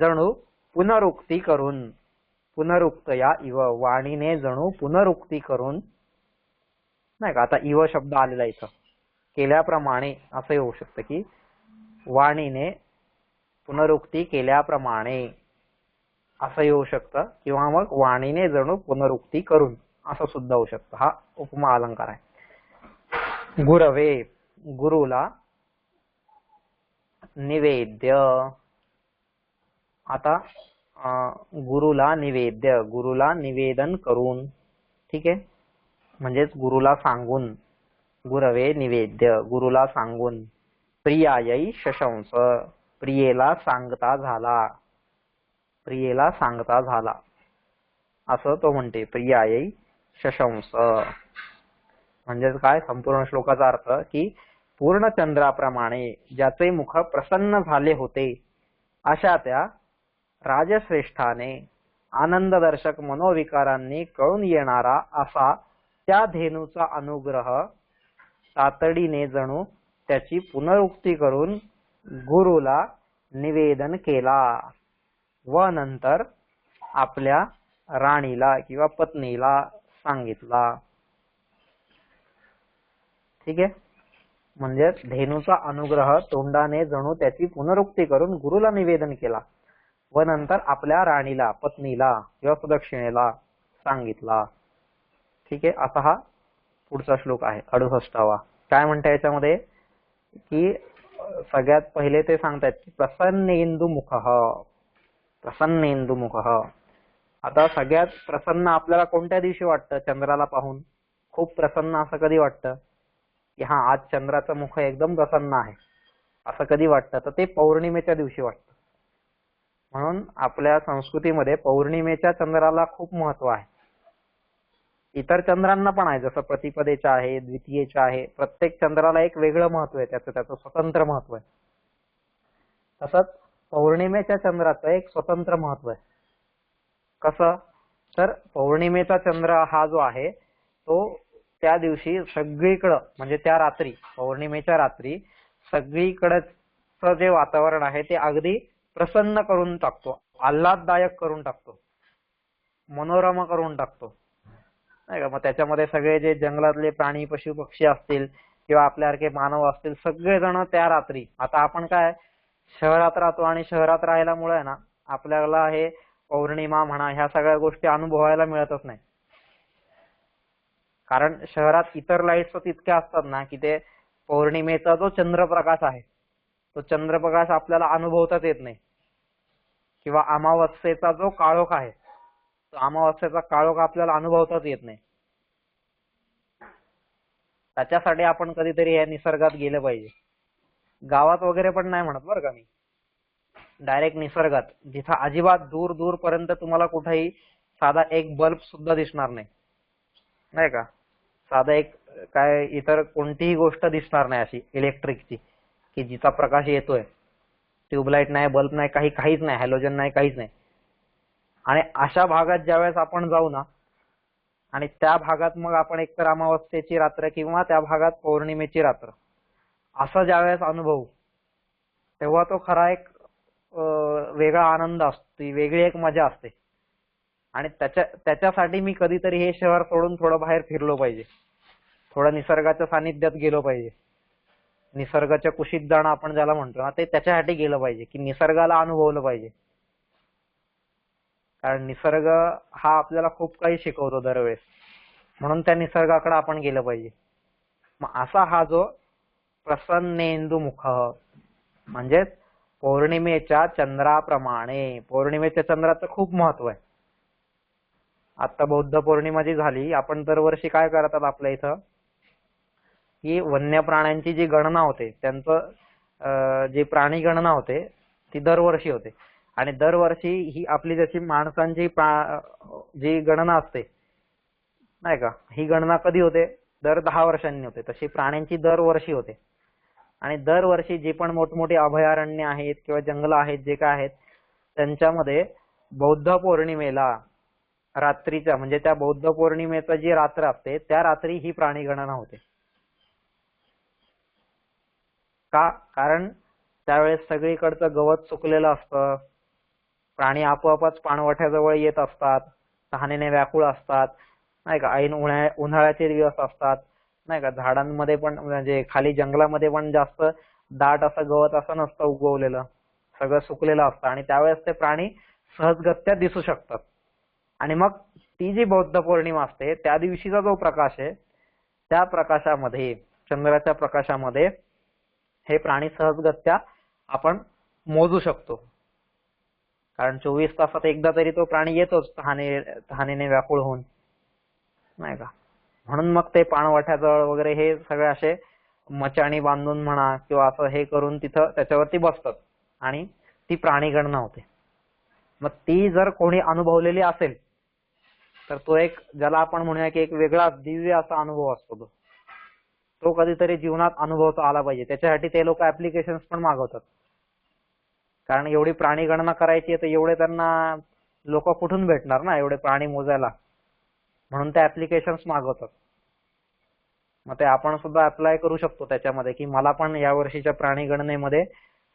जणू पुनरुक्ती करून, पुनरुक्तया इव वाणीने जणू पुनरुक्ती करून नाही का. आता इव शब्द आलेला इथं, केल्याप्रमाणे असं होऊ शकतं की वाणीने पुनरुक्ती केल्याप्रमाणे असं येऊ शकतं, किंवा मग वाणीने जणू पुनरुक्ती करून असं सुद्धा होऊ शकतं. हा उपमा अलंकार आहे. गुरवे गुरुला, निवेद्य. आता गुरुला निवेद्य, गुरुला निवेदन करून. ठीक आहे. म्हणजेच गुरुला सांगून. गुरवे निवेद्य गुरुला सांगून. प्रियायै शशंस प्रियेला सांगता झाला, प्रियेला सांगता झाला असं तो म्हणते. प्रियायै शशंस म्हणजेच काय, संपूर्ण श्लोकाचा अर्थ की पूर्ण चंद्राप्रमाणे ज्याचे मुख प्रसन्न झाले होते अशा त्या राजश्रेष्ठाने आनंददर्शक मनोविकारांनी कळून येणारा असा त्या धेनूचा अनुग्रह तातडीने जणू त्याची पुनरुक्ती करून गुरुला निवेदन केला व नंतर आपल्या राणीला किंवा पत्नीला सांगितला. ठीक आहे. म्हणजे धेनूचा अनुग्रह तोंडाने जणू त्याची पुनरुक्ती करून गुरुला निवेदन केला व नंतर आपल्या राणीला, पत्नीला किंवा प्रदक्षिणेला सांगितला. ठीक आहे. असा हा पुढचा श्लोक आहे 68वा. काय म्हणता याच्यामध्ये की सगळ्यात पहिले ते सांगतात की प्रसन्नेन्दुमुखः, प्रसन्नेन्दुमुखः. आता सगळ्यात प्रसन्न आपल्याला कोणत्या दिवशी वाटतं चंद्राला पाहून? खूप प्रसन्न असं कधी वाटतं की हा आज चंद्राचं मुख एकदम प्रसन्न आहे असं कधी वाटतं? तर ते पौर्णिमेच्या दिवशी वाटतं. म्हणून आपल्या संस्कृतीमध्ये पौर्णिमेच्या चंद्राला खूप महत्व आहे. इतर चंद्रांना पण आहे, जसं प्रतिपदेच्या आहे, द्वितीयेच्या आहे. प्रत्येक चंद्राला एक वेगळं महत्व आहे, त्याचं स्वतंत्र महत्व आहे. तसंच पौर्णिमेच्या चंद्राचं एक स्वतंत्र महत्व आहे. कसं? तर पौर्णिमेचा चंद्र हा जो आहे तो त्या दिवशी सगळीकडं, म्हणजे त्या रात्री, पौर्णिमेच्या रात्री सगळीकडचं जे वातावरण आहे ते अगदी प्रसन्न करून टाकतो, आल्हाददायक करून टाकतो, मनोरम करून टाकतो नाही का. मग त्याच्यामध्ये सगळे जे जंगलातले प्राणी, पशु पक्षी असतील किंवा आपल्यासारखे मानव असतील, सगळेजण त्या रात्री, आता आपण काय शहरात राहतो आणि शहरात राहिल्यामुळे ना आपल्याला हे पौर्णिमा म्हणा ह्या सगळ्या गोष्टी अनुभवायला मिळतच नाही. कारण शहरात इतर लाईट्स इतक्या असतात ना की ते पौर्णिमेचा जो चंद्रप्रकाश आहे तो चंद्रप्रकाश आपल्याला अनुभवताच येत नाही. किंवा अमावस्येचा जो काळोख आहे, तो अमावस्येचा काळोख आपल्याला अनुभवताच येत नाही. त्याच्यासाठी आपण कधीतरी या निसर्गात गेलं पाहिजे. गावात वगैरे पण नाही म्हणत बरं का मी, डायरेक्ट निसर्गात, जिथं अजिबात दूर दूर पर्यंत तुम्हाला कुठेही साधा एक बल्ब सुद्धा दिसणार नाही, नाही का, साधा एक काय इतर कोणतीही गोष्ट दिसणार नाही अशी इलेक्ट्रिकची की जिचा प्रकाश येतोय. ट्यूबलाईट नाही, बल्ब नाही, काहीच नाही, हॅलोजन नाही, काहीच नाही. आणि अशा भागात ज्यावेळेस आपण जाऊ ना, आणि त्या भागात मग आपण एकतर अमावस्येची रात्र किंवा त्या भागात पौर्णिमेची रात्र असं ज्यावेळेस अनुभवू, तेव्हा तो खरा एक वेगळा आनंद असतो, वेगळी एक मजा असते. आणि त्याच्यासाठी मी कधीतरी हे शहर सोडून थोडं बाहेर फिरलो पाहिजे, थोडं निसर्गाच्या सानिध्यात गेलो पाहिजे. निसर्गाच्या कुशीत जाणं आपण ज्याला म्हणतो ना, ते त्याच्यासाठी गेलं पाहिजे की निसर्गाला अनुभवलं पाहिजे. कारण निसर्ग हा आपल्याला खूप काही शिकवतो दरवेळेस, म्हणून त्या निसर्गाकडे आपण गेलं पाहिजे. मग असा हा जो प्रसन्नेंदुमुख म्हणजेच पौर्णिमेच्या चंद्राप्रमाणे, पौर्णिमेच्या चंद्राचं खूप महत्व आहे. आता बौद्ध पौर्णिमा जी झाली, आपण दरवर्षी काय करतात आपल्या इथं की वन्य प्राण्यांची जी गणना होते, त्यांचं जी प्राणी गणना होते ती दरवर्षी होते. आणि दरवर्षी ही आपली जशी माणसांची जी गणना असते, नाही का, ही गणना कधी होते, दर 10 वर्षांनी होते. तशी प्राण्यांची दरवर्षी होते. आणि दरवर्षी जी पण मोठमोठी अभयारण्य आहेत किंवा जंगल आहेत, जे काय आहेत, त्यांच्यामध्ये बौद्ध पौर्णिमेला रात्रीच्या, म्हणजे त्या बौद्ध पौर्णिमेचा जी रात्र असते त्या रात्री ही प्राणी गणना होते. का? कारण त्यावेळेस सगळीकडचं गवत सुकलेलं असतं, प्राणी आपोआपच पाणवठ्याजवळ येत असतात, तहानेने व्याकुळ असतात, नाही का, ऐन उन्हाळ्याचे दिवस असतात, नाही का, झाडांमध्ये पण म्हणजे खाली जंगलामध्ये पण जास्त दाट असं गवत असं नसतं उगवलेलं, सगळं सुकलेलं असतं. आणि त्यावेळेस ते प्राणी सहजगत्या दिसू शकतात. आणि मग ती जी बौद्ध पौर्णिमा असते त्या दिवशीचा जो प्रकाश आहे, त्या प्रकाशामध्ये, चंद्राच्या प्रकाशामध्ये हे प्राणी सहजगत्या आपण मोजू शकतो. कारण 24 तासात एकदा तरी तो प्राणी येतोच तहानेने व्याकुळ होऊन, नाही का. म्हणून मग ते पाणवठ्याजवळ वगैरे हे सगळे असे मचाणी बांधून म्हणा किंवा असं हे करून तिथं त्याच्यावरती बसतात आणि ती प्राणी गणना होते. मग ती जर कोणी अनुभवलेली असेल तर तो एक, ज्याला आपण म्हणूया की एक वेगळा दिव्य असा अनुभव असतो, तो कधीतरी जीवनात अनुभवता आला पाहिजे. त्याच्यासाठी ते लोक ऍप्लिकेशन्स पण मागवतात. कारण एवढी प्राणी गणना करायची आहे तर एवढे त्यांना लोक कुठून भेटणार ना, एवढे प्राणी मोजायला, म्हणून ते ऍप्लिकेशन्स मागवतात. मग ते आपण सुद्धा अप्लाय करू शकतो त्याच्यामध्ये की मला पण या वर्षीच्या प्राणी गणनेमध्ये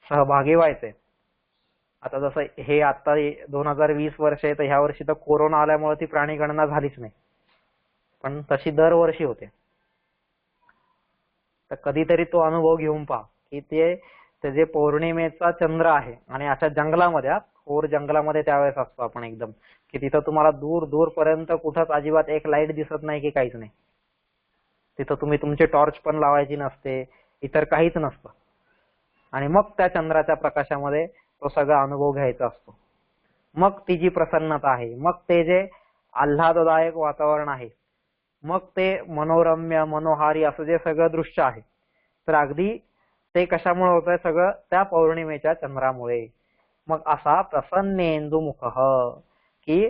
सहभागी व्हायचंय. आता जसं हे आता 2020 वर्ष आहे, तर ह्या वर्षी तर कोरोना आल्यामुळे ती प्राणी गणना झालीच नाही, पण तशी दरवर्षी होते. तर कधीतरी तो अनुभव घेऊन पहा की ते जे पौर्णिमेचा चंद्र आहे, आणि अशा जंगलामध्ये, खोर जंगलामध्ये त्यावेळेस असतो आपण एकदम, की तिथं तुम्हाला दूर दूर पर्यंत कुठंच अजिबात एक लाईट दिसत नाही की काहीच नाही. तिथं तुम्ही तुमचे टॉर्च पण लावायची नसते, इतर काहीच नसतं. आणि मग त्या चंद्राच्या प्रकाशामध्ये तो सगळा अनुभव घ्यायचा असतो. मग ती जी प्रसन्नता आहे, मग ते जे आल्हाददायक वातावरण आहे, मग ते मनोरम्य मनोहारी असं जे सगळं दृश्य आहे, तर अगदी ते कशामुळे होतंय, सगळं त्या पौर्णिमेच्या चंद्रामुळे. मग असा प्रसन्नेंदुमुख की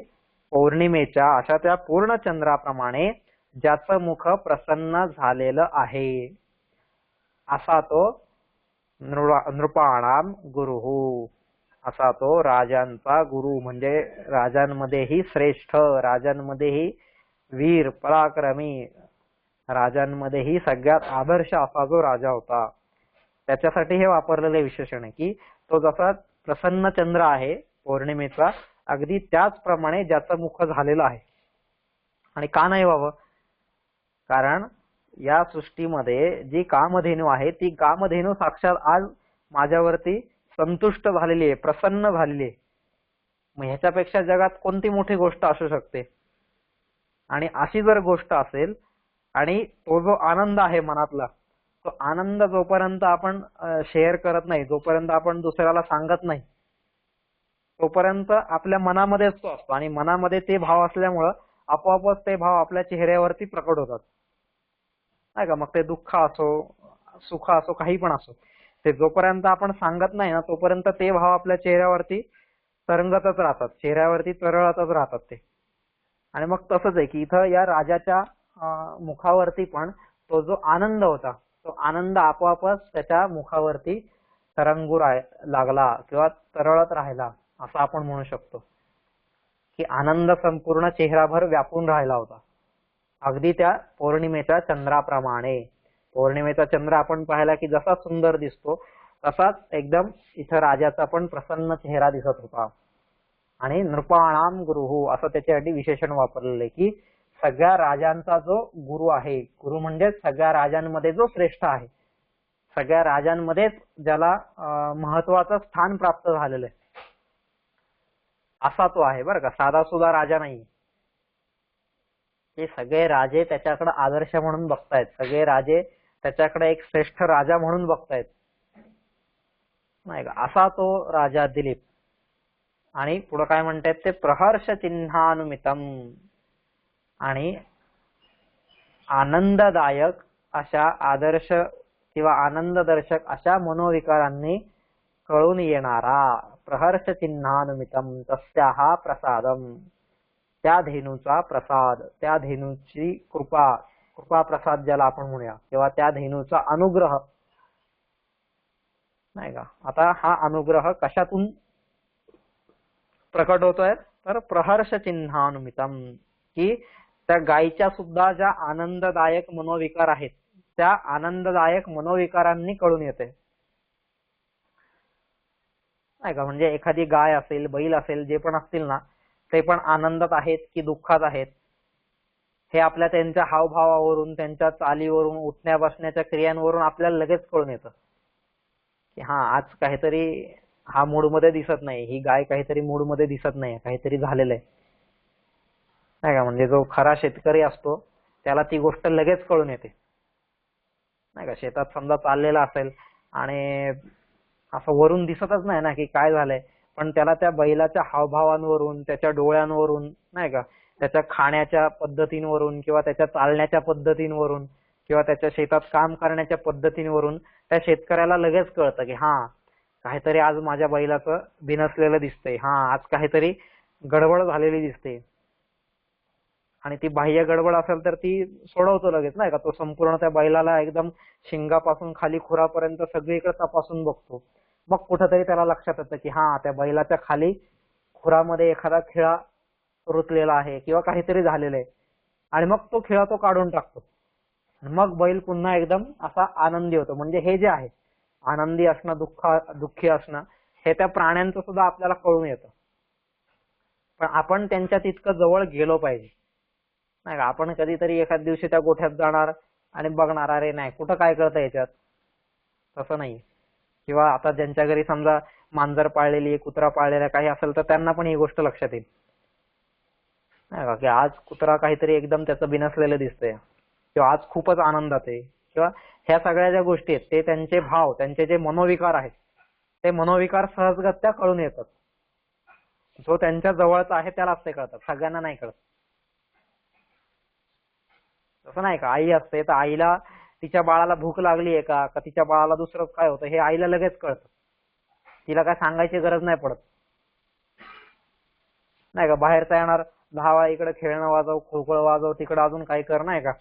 पौर्णिमेच्या अशा त्या पूर्ण चंद्राप्रमाणे ज्याचं मुख प्रसन्न झालेलं आहे, असा तो नृपाणाम गुरुहू, असा तो राजांचा गुरु, म्हणजे राजांमध्येही श्रेष्ठ, राजांमध्येही वीर पराक्रमी, राजांमध्येही सगळ्यात आदर्श असा जो राजा होता. त्याच्यासाठी हे वापरलेले विशेषण आहे की तो जसा प्रसन्न चंद्र आहे पौर्णिमेचा, अगदी त्याचप्रमाणे ज्याचं मुख झालेलं आहे. आणि का नाही व्हावं? कारण या सृष्टीमध्ये जी कामधेनू आहे, ती कामधेनू साक्षात आज माझ्यावरती संतुष्ट झालेली आहे, प्रसन्न झालेली आहे. मग ह्याच्यापेक्षा जगात कोणती मोठी गोष्ट असू शकते? आणि अशी जर गोष्ट असेल, आणि तो जो आनंद आहे मनातला, तो आनंद जोपर्यंत आपण शेअर करत नाही, जोपर्यंत आपण दुसऱ्याला सांगत नाही, तोपर्यंत आपल्या मनामध्येच तो असतो आणि मनामध्ये ते भाव असल्यामुळं आपोआपच ते भाव आपल्या चेहऱ्यावरती प्रकट होतात, नाही का. मग ते दुःख असो, सुख असो, काही पण असो, ते जोपर्यंत आपण सांगत नाही ना तोपर्यंत ते भाव आपल्या चेहऱ्यावरती तरंगतच राहतात, चेहऱ्यावरती तरळतच राहतात ते. आणि मग तसंच आहे की इथं या राजाच्या मुखावरती पण तो जो आनंद होता तो आनंद आपोआपच त्याच्या मुखावरती तरंगू लागला किंवा तरळत राहिला असं आपण म्हणू शकतो, की आनंद संपूर्ण चेहराभर व्यापून राहिला होता, अगदी त्या पौर्णिमेच्या चंद्राप्रमाणे. पौर्णिमेचा चंद्र आपण पाहिला की जसा सुंदर दिसतो तसाच एकदम इथं राजाचा पण प्रसन्न चेहरा दिसत होता. आणि नृपाणाम गुरुहू असं त्याच्यासाठी विशेषण वापरलेलं आहे, की सगळ्या राजांचा जो गुरु आहे, गुरु म्हणजे सगळ्या राजांमध्ये जो श्रेष्ठ आहे, सगळ्या राजांमध्येच ज्याला महत्वाचं स्थान प्राप्त झालेलं आहे असा तो आहे बरं का, साधा सुद्धा राजा नाही. हे सगळे राजे त्याच्याकडे आदर्श म्हणून बघतायत, सगळे राजे त्याच्याकडे एक श्रेष्ठ राजा म्हणून बघतायत, नाही का. असा तो राजा दिलीप. आणि पुढे काय म्हणतात ते, प्रहर्ष चिन्हानुमितम, आणि आनंददायक अशा आदर्श किंवा आनंददर्शक अशा मनोविकारांनी कळून येणारा, प्रहर्ष चिन्हानुमितम तस्याहा प्रसादम, त्या धेनूचा प्रसाद, त्या धेनूची कृपा, कृपा प्रसाद ज्याला आपण म्हणूया, किंवा त्या धेनूचा अनुग्रह, नाही का. आता हा अनुग्रह कशातून प्रकट होतोय तर प्रहर्ष चिन्हानुमितम, की त्या गायीच्या सुद्धा ज्या आनंददायक मनोविकार आहेत त्या आनंददायक मनोविकारांनी कळून येते, नाही का. म्हणजे एखादी गाय असेल, बैल असेल, जे पण असतील ना ते पण आनंदात आहेत की दुःखात आहेत हे आपल्या त्यांच्या हावभावावरून, त्यांच्या चालीवरून, उठण्या बसण्याच्या क्रियांवरून आपल्याला लगेच कळून येतं, की हा आज काहीतरी हा मूड मध्ये दिसत नाही, ही गाय काहीतरी मूड मध्ये दिसत नाही, काहीतरी झालेलं आहे, नाही का. म्हणजे जो खरा शेतकरी असतो त्याला ती गोष्ट लगेच कळून येते, नाही का. शेतात समजा चाललेला असेल आणि असं वरून दिसतच नाही ना की काय झालंय, पण त्याला त्या बैलाच्या हावभावांवरून, त्याच्या डोळ्यांवरून, नाही का, त्याच्या खाण्याच्या पद्धतींवरून किंवा त्याच्या चालण्याच्या पद्धतींवरून किंवा त्याच्या शेतात काम करण्याच्या पद्धतींवरून त्या शेतकऱ्याला लगेच कळतं की हा काहीतरी आज माझ्या बैलाचं बिनसलेलं दिसतंय, हा आज काहीतरी गडबड झालेली दिसते. आणि ती बाह्य गडबड असेल तर ती सोडवतो लगेच, नाही का. तो संपूर्ण त्या बैलाला एकदम शिंगापासून खाली खुरापर्यंत सगळीकडे तपासून बघतो. मग कुठंतरी त्याला लक्षात येतं की हा त्या बैलाच्या खाली खुरामध्ये एखादा खिळा रुतलेला आहे किंवा काहीतरी झालेलं आहे, आणि मग तो खिळा तो काढून टाकतो. मग बैल पुन्हा एकदम असा आनंदी होतो. म्हणजे हे जे आहे आनंदी असणं, दुःखी असणं, हे त्या प्राण्यांचं सुद्धा आपल्याला कळून येतं, पण आपण त्यांच्या तितकं जवळ गेलो पाहिजे, नाही का. आपण कधीतरी एखाद दिवशी त्या गोठ्यात जाणार आणि बघणार, अरे नाही कुठं काय कळतं याच्यात, तसं नाही. किंवा आता ज्यांच्या घरी समजा मांजर पाळलेली, कुत्रा पाळलेला काही असेल तर त्यांना पण ही गोष्ट लक्षात येईल, नाही का, की आज कुत्रा काहीतरी एकदम त्याचं बिनसलेलं दिसतंय किंवा आज खूपच आनंदात आहे, किंवा ह्या सगळ्या ज्या गोष्टी आहेत ते त्यांचे भाव, त्यांचे जे मनोविकार आहेत ते मनोविकार सहजगत्या कळून येतात. जो त्यांच्या जवळचा आहे त्यालाच ते कळतात, सगळ्यांना नाही कळत. तसं नाही का, आई असते तर आईला तिच्या बाळाला भूक लागली आहे का तिच्या बाळाला दुसरं काय होतं हे आईला लगेच कळतं, तिला काय सांगायची गरज नाही पडत, नाही का. बाहेरचा येणार 10 वेळा इकडे खेळणं वाजव, खोकळ वाजव, तिकडे अजून काही कर, नाही का.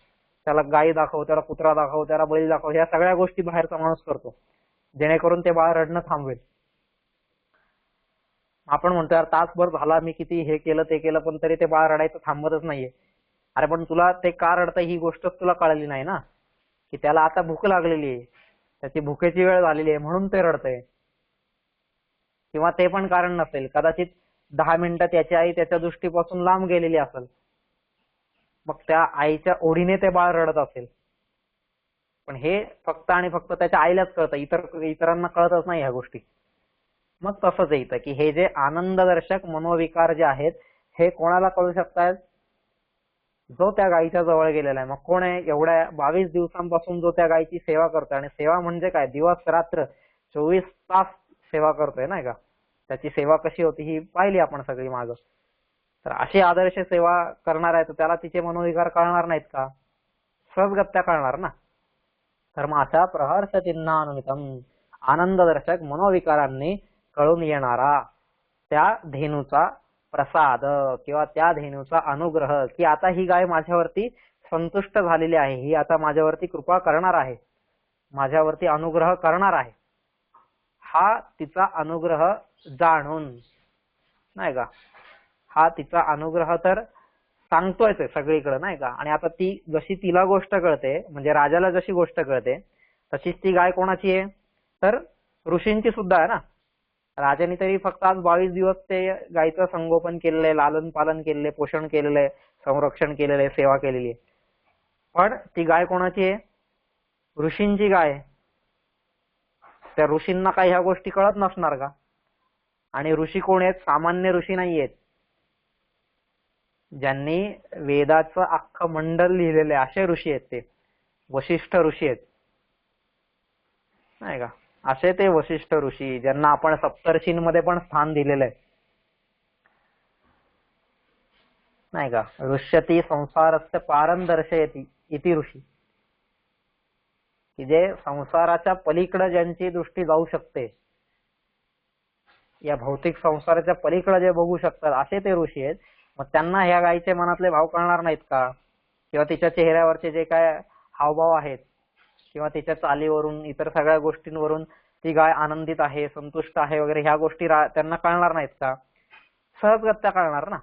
त्याला गाई दाखव, त्याला कुत्रा दाखव, त्याला बैल दाखव, ह्या सगळ्या गोष्टी बाहेरचा माणूस करतो जेणेकरून ते बाळ रडणं थांबवेल. आपण म्हणतो यार तासभर झाला मी किती हे केलं ते केलं पण तरी ते बाळ रडायचं थांबतच नाहीये. अरे पण तुला ते का रडतंय ही गोष्टच तुला कळली नाही ना, की त्याला आता भूक लागलेली आहे, त्याची भुकेची वेळ झालेली आहे म्हणून ते रडतंय. किंवा ते पण कारण नसेल, कदाचित 10 मिनिटं त्याची आई त्याच्या दृष्टीपासून लांब गेलेली असेल, मग त्या आईच्या ओढीने ते बाळ रडत असेल. पण हे फक्त आणि फक्त त्याच्या आईलाच कळतं, इतरांना कळतच नाही ह्या गोष्टी. मग तसंच येतं की हे जे आनंददर्शक मनोविकार जे आहेत हे कोणाला कळू शकतात, जो त्या गायीच्या जवळ गेलेला आहे. मग कोण आहे, एवढ्या 22 दिवसांपासून जो त्या गायीची सेवा करतोय, आणि सेवा म्हणजे काय, दिवस रात्र 24 तास सेवा करतोय, नाही का. त्याची सेवा कशी होती ही पाहिली आपण सगळी मागं. तर अशी आदर्श सेवा करणार आहे तर त्याला तिचे मनोविकार कळणार नाहीत का? सहजगत्या कळणार ना. तर मग अशा प्रहर्ष चिन्हानुमितम आनंददर्शक मनोविकारांनी कळून येणारा त्या धेनूचा प्रसाद किंवा त्या धेनूचा अनुग्रह, की आता ही गाय माझ्यावरती संतुष्ट झालेली आहे, ही आता माझ्यावरती कृपा करणार आहे, माझ्यावरती अनुग्रह करणार आहे, हा तिचा अनुग्रह जाणून, नाही का, हा तिचा अनुग्रह तर सांगतोयच आहे सगळीकडे, नाही का. आणि आता ती जशी तिला गोष्ट कळते, म्हणजे राजाला जशी गोष्ट कळते तशीच ती गाय कोणाची आहे तर ऋषींची सुद्धा आहे ना. राजाने तरी फक्त आज 22 दिवस ते गायचं संगोपन केलेलं आहे, लालन पालन केलेलं आहे, पोषण केलेलं आहे, संरक्षण केलेलं आहे, सेवा केलेली आहे. पण ती गाय कोणाची आहे? ऋषींची गाय आहे. त्या ऋषींना काही ह्या गोष्टी कळत नसणार का? आणि ऋषी कोण आहेत? सामान्य ऋषी नाही आहेत, ज्यांनी वेदाचं अख्खं मंडल लिहिलेले असे ऋषी आहेत. ते वशिष्ठ ऋषी आहेत, नाही का. असे ते वशिष्ठ ऋषी, ज्यांना आपण सप्तर्षींमध्ये पण स्थान दिलेलं आहे, नाही का. ऋष्यती संसारस्य पारं दर्शयति इति ऋषी, की जे संसाराच्या पलीकडे ज्यांची दृष्टी जाऊ शकते, या भौतिक संसाराच्या पलीकडे जे बघू शकतात असे ते ऋषी आहेत. मग त्यांना ह्या गायीचे मनातले भाव कळणार नाहीत का? किंवा तिच्या चेहऱ्यावरचे जे काय हावभाव आहेत किंवा तिच्या चालीवरून इतर सगळ्या गोष्टींवरून ती गाय आनंदित आहे, संतुष्ट आहे वगैरे ह्या गोष्टी त्यांना कळणार नाहीत का? सहजगत्या कळणार ना.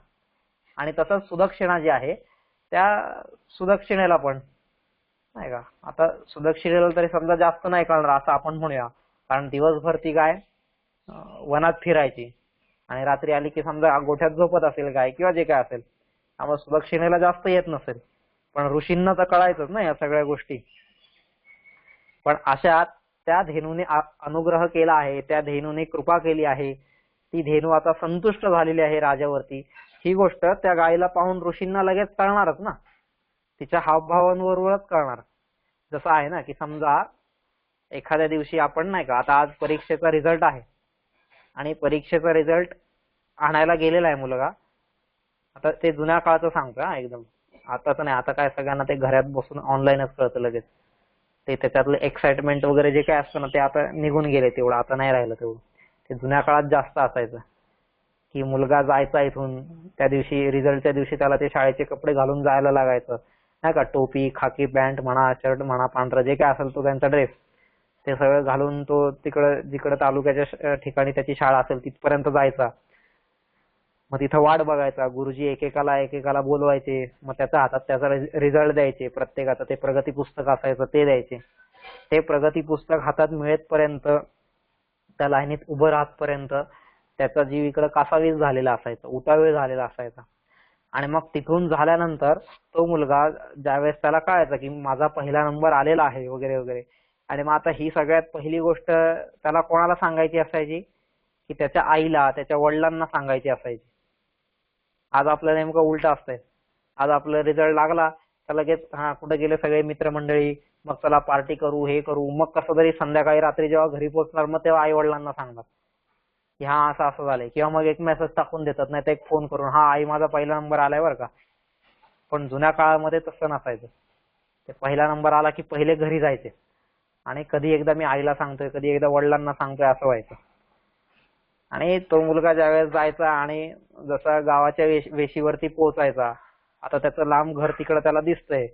आणि तसंच सुदक्षिणा जी आहे त्या सुदक्षिणेला पण, नाही का. आता सुदक्षिणेला तरी समजा जास्त नाही कळणार असं आपण म्हणूया, कारण दिवसभर ती गाय वनात फिरायची आणि रात्री आली की समजा गोठ्यात झोपत असेल गाय किंवा जे काय असेल, त्यामुळे सुदक्षिणेला जास्त येत नसेल. पण ऋषींना तर कळायचंच ना या सगळ्या गोष्टी. पण अशा त्या धेनूने अनुग्रह केला आहे, त्या धेनूने कृपा केली आहे, ती धेनू आता संतुष्ट झालेली आहे राजावरती, ही गोष्ट त्या गायीला पाहून ऋषींना लगेच कळणारच ना. तिच्या हावभावांवरूनच कळणार. जसं आहे ना की समजा एखाद्या दिवशी आपण, नाही का, आता आज परीक्षेचा रिझल्ट आहे आणि परीक्षेचा रिझल्ट आणायला गेलेला आहे मुलगा. आता ते जुन्या काळाचं सांगतो हा एकदम, आता तर नाही, आता काय सगळ्यांना ते घरात बसून ऑनलाईनच कळतं लगेच. ते त्याच्यातलं एक्साइटमेंट वगैरे जे काय असतं ना ते आता निघून गेले, तेवढं आता नाही राहिलं तेवढं. ते जुन्या काळात जास्त असायचं की मुलगा जायचा इथून, त्या दिवशी रिझल्टच्या दिवशी त्याला ते शाळेचे कपडे घालून जायला लागायचं, नाही का. टोपी, खाकी पॅन्ट म्हणा, शर्ट म्हणा, पांढरा जे काय असेल तो त्यांचा ड्रेस, ते सगळं घालून तो तिकडं जिकडं तालुक्याच्या ठिकाणी त्याची शाळा असेल तिथपर्यंत जायचा. मग तिथं वाट बघायचा, गुरुजी एकेकाला बोलवायचे, मग त्याच्या हातात त्याचा रिझल्ट द्यायचे, प्रत्येकाचं ते प्रगती पुस्तक असायचं ते द्यायचे. ते प्रगती पुस्तक हातात मिळेपर्यंत, त्या लाईनीत उभं राहतपर्यंत त्याचा जीव इकडं कासावीस झालेला असायचा, उतावीळ झालेला असायचा. आणि मग तिथून झाल्यानंतर तो मुलगा ज्यावेळेस त्याला कळायचं की माझा पहिला नंबर आलेला आहे वगैरे वगैरे, आणि मग आता ही सगळ्यात पहिली गोष्ट त्याला कोणाला सांगायची असायची की त्याच्या आईला, त्याच्या वडिलांना सांगायची असायची. आज आपलं नेमकं उलट असतंय. आज आपला रिझल्ट लागला तर लगेच कुठे गेले सगळे मित्रमंडळी, मग चला पार्टी करू, हे करू. मग कसं तरी संध्याकाळी रात्री जेव्हा घरी पोहोचणार मग तेव्हा आई वडिलांना सांगणार की असं असं झालंय, किंवा मग एक मेसेज टाकून देतात, नाही तर एक फोन करून, आई माझा पहिला नंबर आलाय बरं का. पण जुन्या काळामध्ये तसं नसायचं. ते पहिला नंबर आला की पहिले घरी जायचे आणि कधी एकदा मी आईला सांगतोय, कधी एकदा वडिलांना सांगतोय, असं व्हायचं. आणि तो मुलगा ज्यावेळेस जायचा आणि जसा गावाच्या वेशीवरती पोहोचायचा, आता त्याचं लांब घर तिकडं त्याला दिसतंय,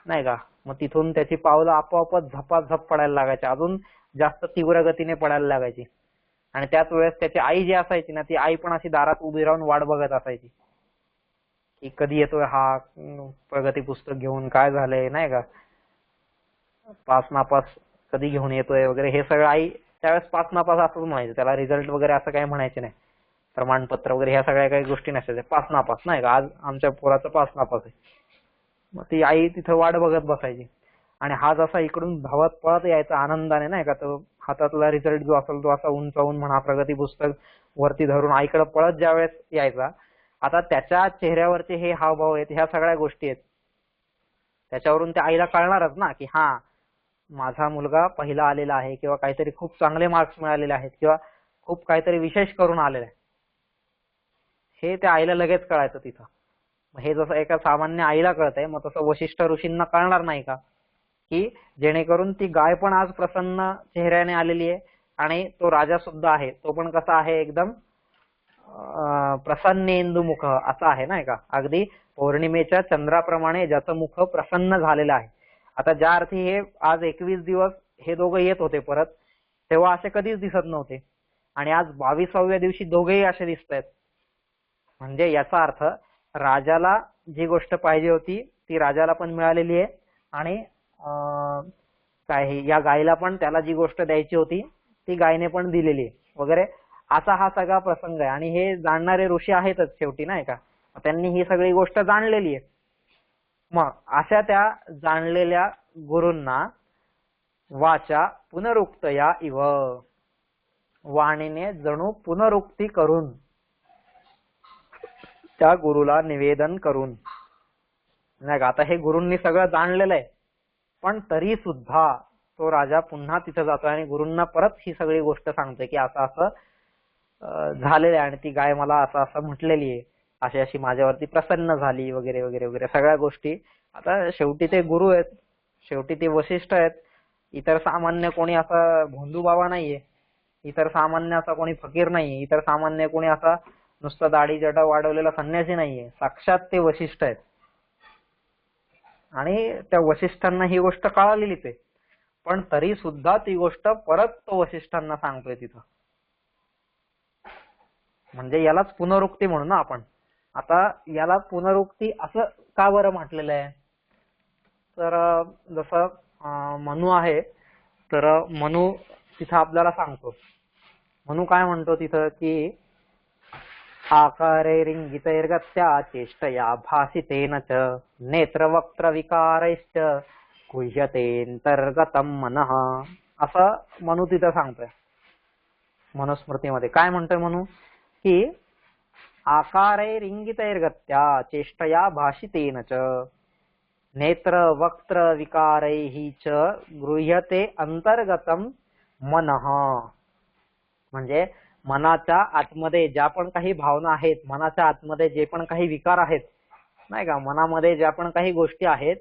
नाही का. मग तिथून त्याची पावलं आपोआपच झपाझप पडायला लागायची, अजून जास्त तीव्र गतीने पडायला लागायची. आणि त्याच वेळेस त्याची आई जी असायची ना, ती आई पण अशी दारात उभी राहून वाट बघत असायची की कधी येतोय हा प्रगती पुस्तक घेऊन, काय झालंय, नाही का, पास नापास कधी घेऊन येतोय वगैरे. हे सगळं आई त्यावेळेस पास नापास असंच म्हणायचं, त्याला रिझल्ट वगैरे असं काही म्हणायचे नाही, प्रमाणपत्र वगैरे ह्या सगळ्या काही गोष्टी नसायच्या. पास नापास, नाही का, आज आमच्या पोराचं पास नापास आहे. मग ती आई तिथं वाट बघत बसायची. आणि हा जसा इकडून धावत पळत यायचा आनंदाने, नाही का, तो हातातला रिझल्ट जो असेल तो असा उंचावून म्हणा, प्रगती पुस्तक वरती धरून आईकडे पळत ज्यावेळेस यायचा, आता त्याच्या चेहऱ्यावरचे हे हावभाव आहेत, ह्या सगळ्या गोष्टी आहेत, त्याच्यावरून त्या आईला कळणारच ना की माझा मुलगा पहिला आलेला आहे, किंवा काहीतरी खूप चांगले मार्क्स मिळालेले आहेत, किंवा खूप काहीतरी विशेष करून आलेला आहे, हे त्या आईला लगेच कळायचं तिथं. हे जसं एका सामान्य आईला कळतंय, मग तसं वशिष्ठ ऋषींना कळणार नाही का, की जेणेकरून ती गाय पण आज प्रसन्न चेहऱ्याने आलेली आहे आणि तो राजा सुद्धा आहे, तो पण कसा आहे, एकदम प्रसन्नेंदु मुख असा आहे नाही का, अगदी पौर्णिमेच्या चंद्राप्रमाणे ज्याचं मुख प्रसन्न झालेलं आहे. आता ज्या अर्थी हे आज 21 दिवस हे दोघं येत होते परत, तेव्हा असे कधीच दिसत नव्हते आणि आज 22व्या दिवशी दोघेही असे दिसत आहेत. म्हणजे याचा अर्थ राजाला जी गोष्ट पाहिजे होती ती राजाला पण मिळालेली आहे आणि काय या गायीला पण त्याला जी गोष्ट द्यायची होती ती गायीने पण दिलेली आहे वगैरे, असा हा सगळा प्रसंग आहे. आणि हे जाणणारे ऋषी आहेतच शेवटी नाही का, त्यांनी ही सगळी गोष्ट जाणलेली आहे. मग अशा त्या जाणलेल्या गुरूंना वाचा पुनरुक्तया इव, वाणीने जणू पुनरुक्ती करून, त्या गुरुला निवेदन करून नाही का. आता हे गुरूंनी सगळं जाणलेलं आहे, पण तरी सुद्धा तो राजा पुन्हा तिथं जातोय आणि गुरूंना परत ही सगळी गोष्ट सांगतोय की असं असं झालेलं आहे आणि ती गाय मला असं असं म्हटलेली आहे, अशी अशी माझ्यावरती प्रसन्न झाली वगैरे वगैरे वगैरे सगळ्या गोष्टी. आता शेवटी ते गुरु आहेत, शेवटी ते वशिष्ठ आहेत, इतर सामान्य कोणी असा भोंदू बाबा नाहीये, इतर सामान्य असा कोणी फकीर नाहीये, इतर सामान्य कोणी असा नुसतं दाढी जटा वाढवलेला संन्यासी नाहीये, साक्षात ते वशिष्ठ आहेत. आणि त्या वशिष्ठांना ही गोष्ट कळालेलीच आहे, पण तरी सुद्धा ती गोष्ट परत तो वशिष्ठांना सांगतोय तिथं. म्हणजे यालाच पुनरुक्ती म्हणू ना आपण. आता याला पुनरुक्ती असं का बरं म्हटलेलं आहे, तर जसं मनु आहे, तर मनु तिथं आपल्याला सांगतो. मनु काय म्हणतो तिथं की आकारैरिंगितैर्गत्या चेष्टया भासितेन च नेत्रवक्त्र विकारैश्च गुह्यतेऽन्तर्गतं मनः, असं मनु तिथं सांगतोय. मनुस्मृतीमध्ये काय म्हणतोय मनु की आकारैरिंगितैर्गत्या चेष्टया भासितेन च नेत्र वक्त्र विकारैः च गृह्यते अंतर्गतम मनः. म्हणजे मनाच्या आतमध्ये ज्या पण काही भावना आहेत, मनाच्या आतमध्ये जे पण काही विकार आहेत नाही का, मनामध्ये ज्या पण काही गोष्टी आहेत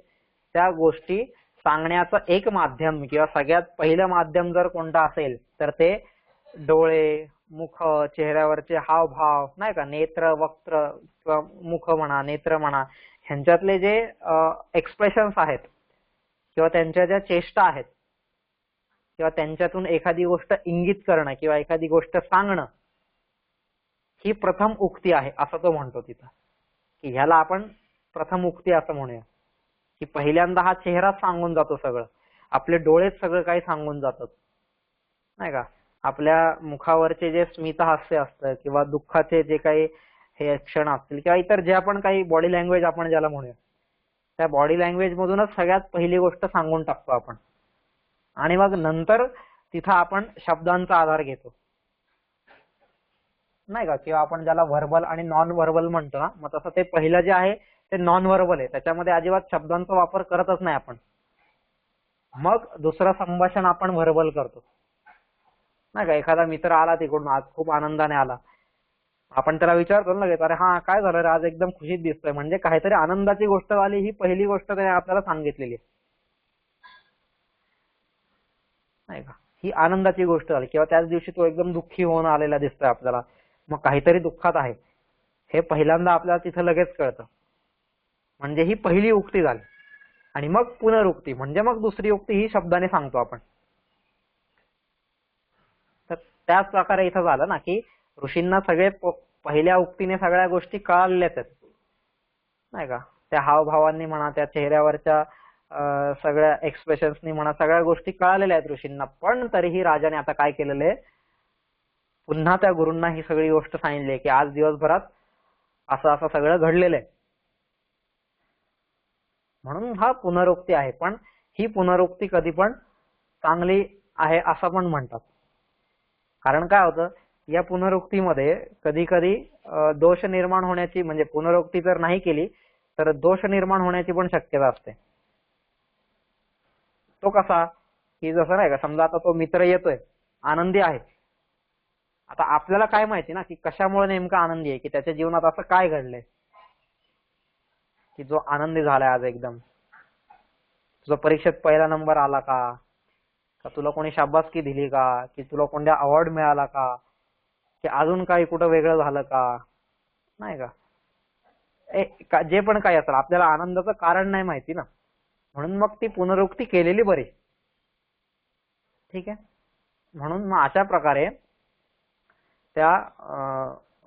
त्या गोष्टी सांगण्याचं एक माध्यम किंवा सगळ्यात पहिलं माध्यम जर कोणतं असेल तर ते डोळे, मुख, चेहऱ्यावरचे हावभाव नाही का, नेत्र वक्त्र किंवा मुख म्हणा, नेत्र म्हणा, ह्यांच्यातले जे एक्सप्रेशन्स आहेत किंवा त्यांच्या ज्या चेष्टा आहेत किंवा त्यांच्यातून एखादी गोष्ट इंगित करणं किंवा एखादी गोष्ट सांगणं, ही प्रथम उक्ती आहे असं तो म्हणतो तिथं. की ह्याला आपण प्रथम उक्ती असं म्हणूया, की पहिल्यांदा हा चेहरा सांगून जातो सगळं, आपले डोळेच सगळं काही सांगून जातात नाही का. आपल्या मुखावरचे जे स्मितहास्य असतं किंवा दुःखाचे जे काही हे क्षण असतील किंवा इतर जे आपण काही बॉडी लँग्वेज आपण ज्याला म्हणूया, त्या बॉडी लँग्वेज मधूनच सगळ्यात पहिली गोष्ट सांगून टाकतो आपण. आणि मग नंतर तिथं आपण शब्दांचा आधार घेतो नाही का, किंवा आपण ज्याला व्हर्बल आणि नॉन व्हर्बल म्हणतो ना, मग तसं ते पहिलं जे आहे ते नॉन व्हर्बल आहे, त्याच्यामध्ये अजिबात शब्दांचा वापर करतच नाही आपण. मग दुसरं संभाषण आपण व्हर्बल करतो नाही का. एखादा मित्र आला तिकडून, आज खूप आनंदाने आला, आपण त्याला विचारतो ना लगेच, अरे हा काय झालं रे, आज एकदम खुशीत दिसतोय, म्हणजे काहीतरी आनंदाची गोष्ट झाली, ही पहिली गोष्ट त्याने आपल्याला सांगितलेली आहे नाही का. ही आनंदाची गोष्ट झाली, किंवा त्याच दिवशी तो एकदम दुःखी होऊन आलेला दिसतोय आपल्याला, मग काहीतरी दुःखात आहे, हे पहिल्यांदा आपल्याला तिथं लगेच कळतं. म्हणजे ही पहिली उक्ती झाली. आणि मग पुनरुक्ती म्हणजे मग दुसरी उक्ती ही शब्दाने सांगतो आपण. तर त्याच प्रकारे इथं झालं ना, की ऋषींना सगळे पहिल्या उक्तीने सगळ्या गोष्टी कळालेल्याच आहेत नाही का. त्या हावभावांनी म्हणा, त्या चेहऱ्यावरच्या सगळ्या एक्सप्रेशन्सनी म्हणा, सगळ्या गोष्टी कळालेल्या आहेत ऋषींना. पण तरीही राजाने आता काय केलेलं आहे, पुन्हा त्या गुरूंना ही सगळी गोष्ट सांगितली आहे की आज दिवसभरात असं असं सगळं घडलेलं आहे. म्हणून हा पुनरुक्ती आहे, पण ही पुनरुक्ती कधी पण चांगली आहे असं पण म्हणतात. कारण काय होतं, या पुनरुक्तीमध्ये कधी कधी दोष निर्माण होण्याची, म्हणजे पुनरुक्ती जर नाही केली तर दोष निर्माण होण्याची पण शक्यता असते. तो कसा, की जसं नाही का, समजा आता तो मित्र येतोय, आनंदी आहे, आता आपल्याला काय माहिती ना की कशामुळे नेमका आनंदी आहे, की त्याच्या जीवनात असं काय घडलंय की जो आनंदी झालाय आज एकदम. तुझा परीक्षेत पहिला नंबर आला का, का तुला कोणी शाबासकी दिली का, की तुला कोणत्या अवॉर्ड मिळाला का, की अजून काही कुठं वेगळं झालं का, नाही का. जे पण काही असेल आपल्याला आनंदाचं कारण नाही माहिती ना, म्हणून मग ती पुनरुक्ती केलेली बरी. ठीक आहे. म्हणून मग अशा प्रकारे त्या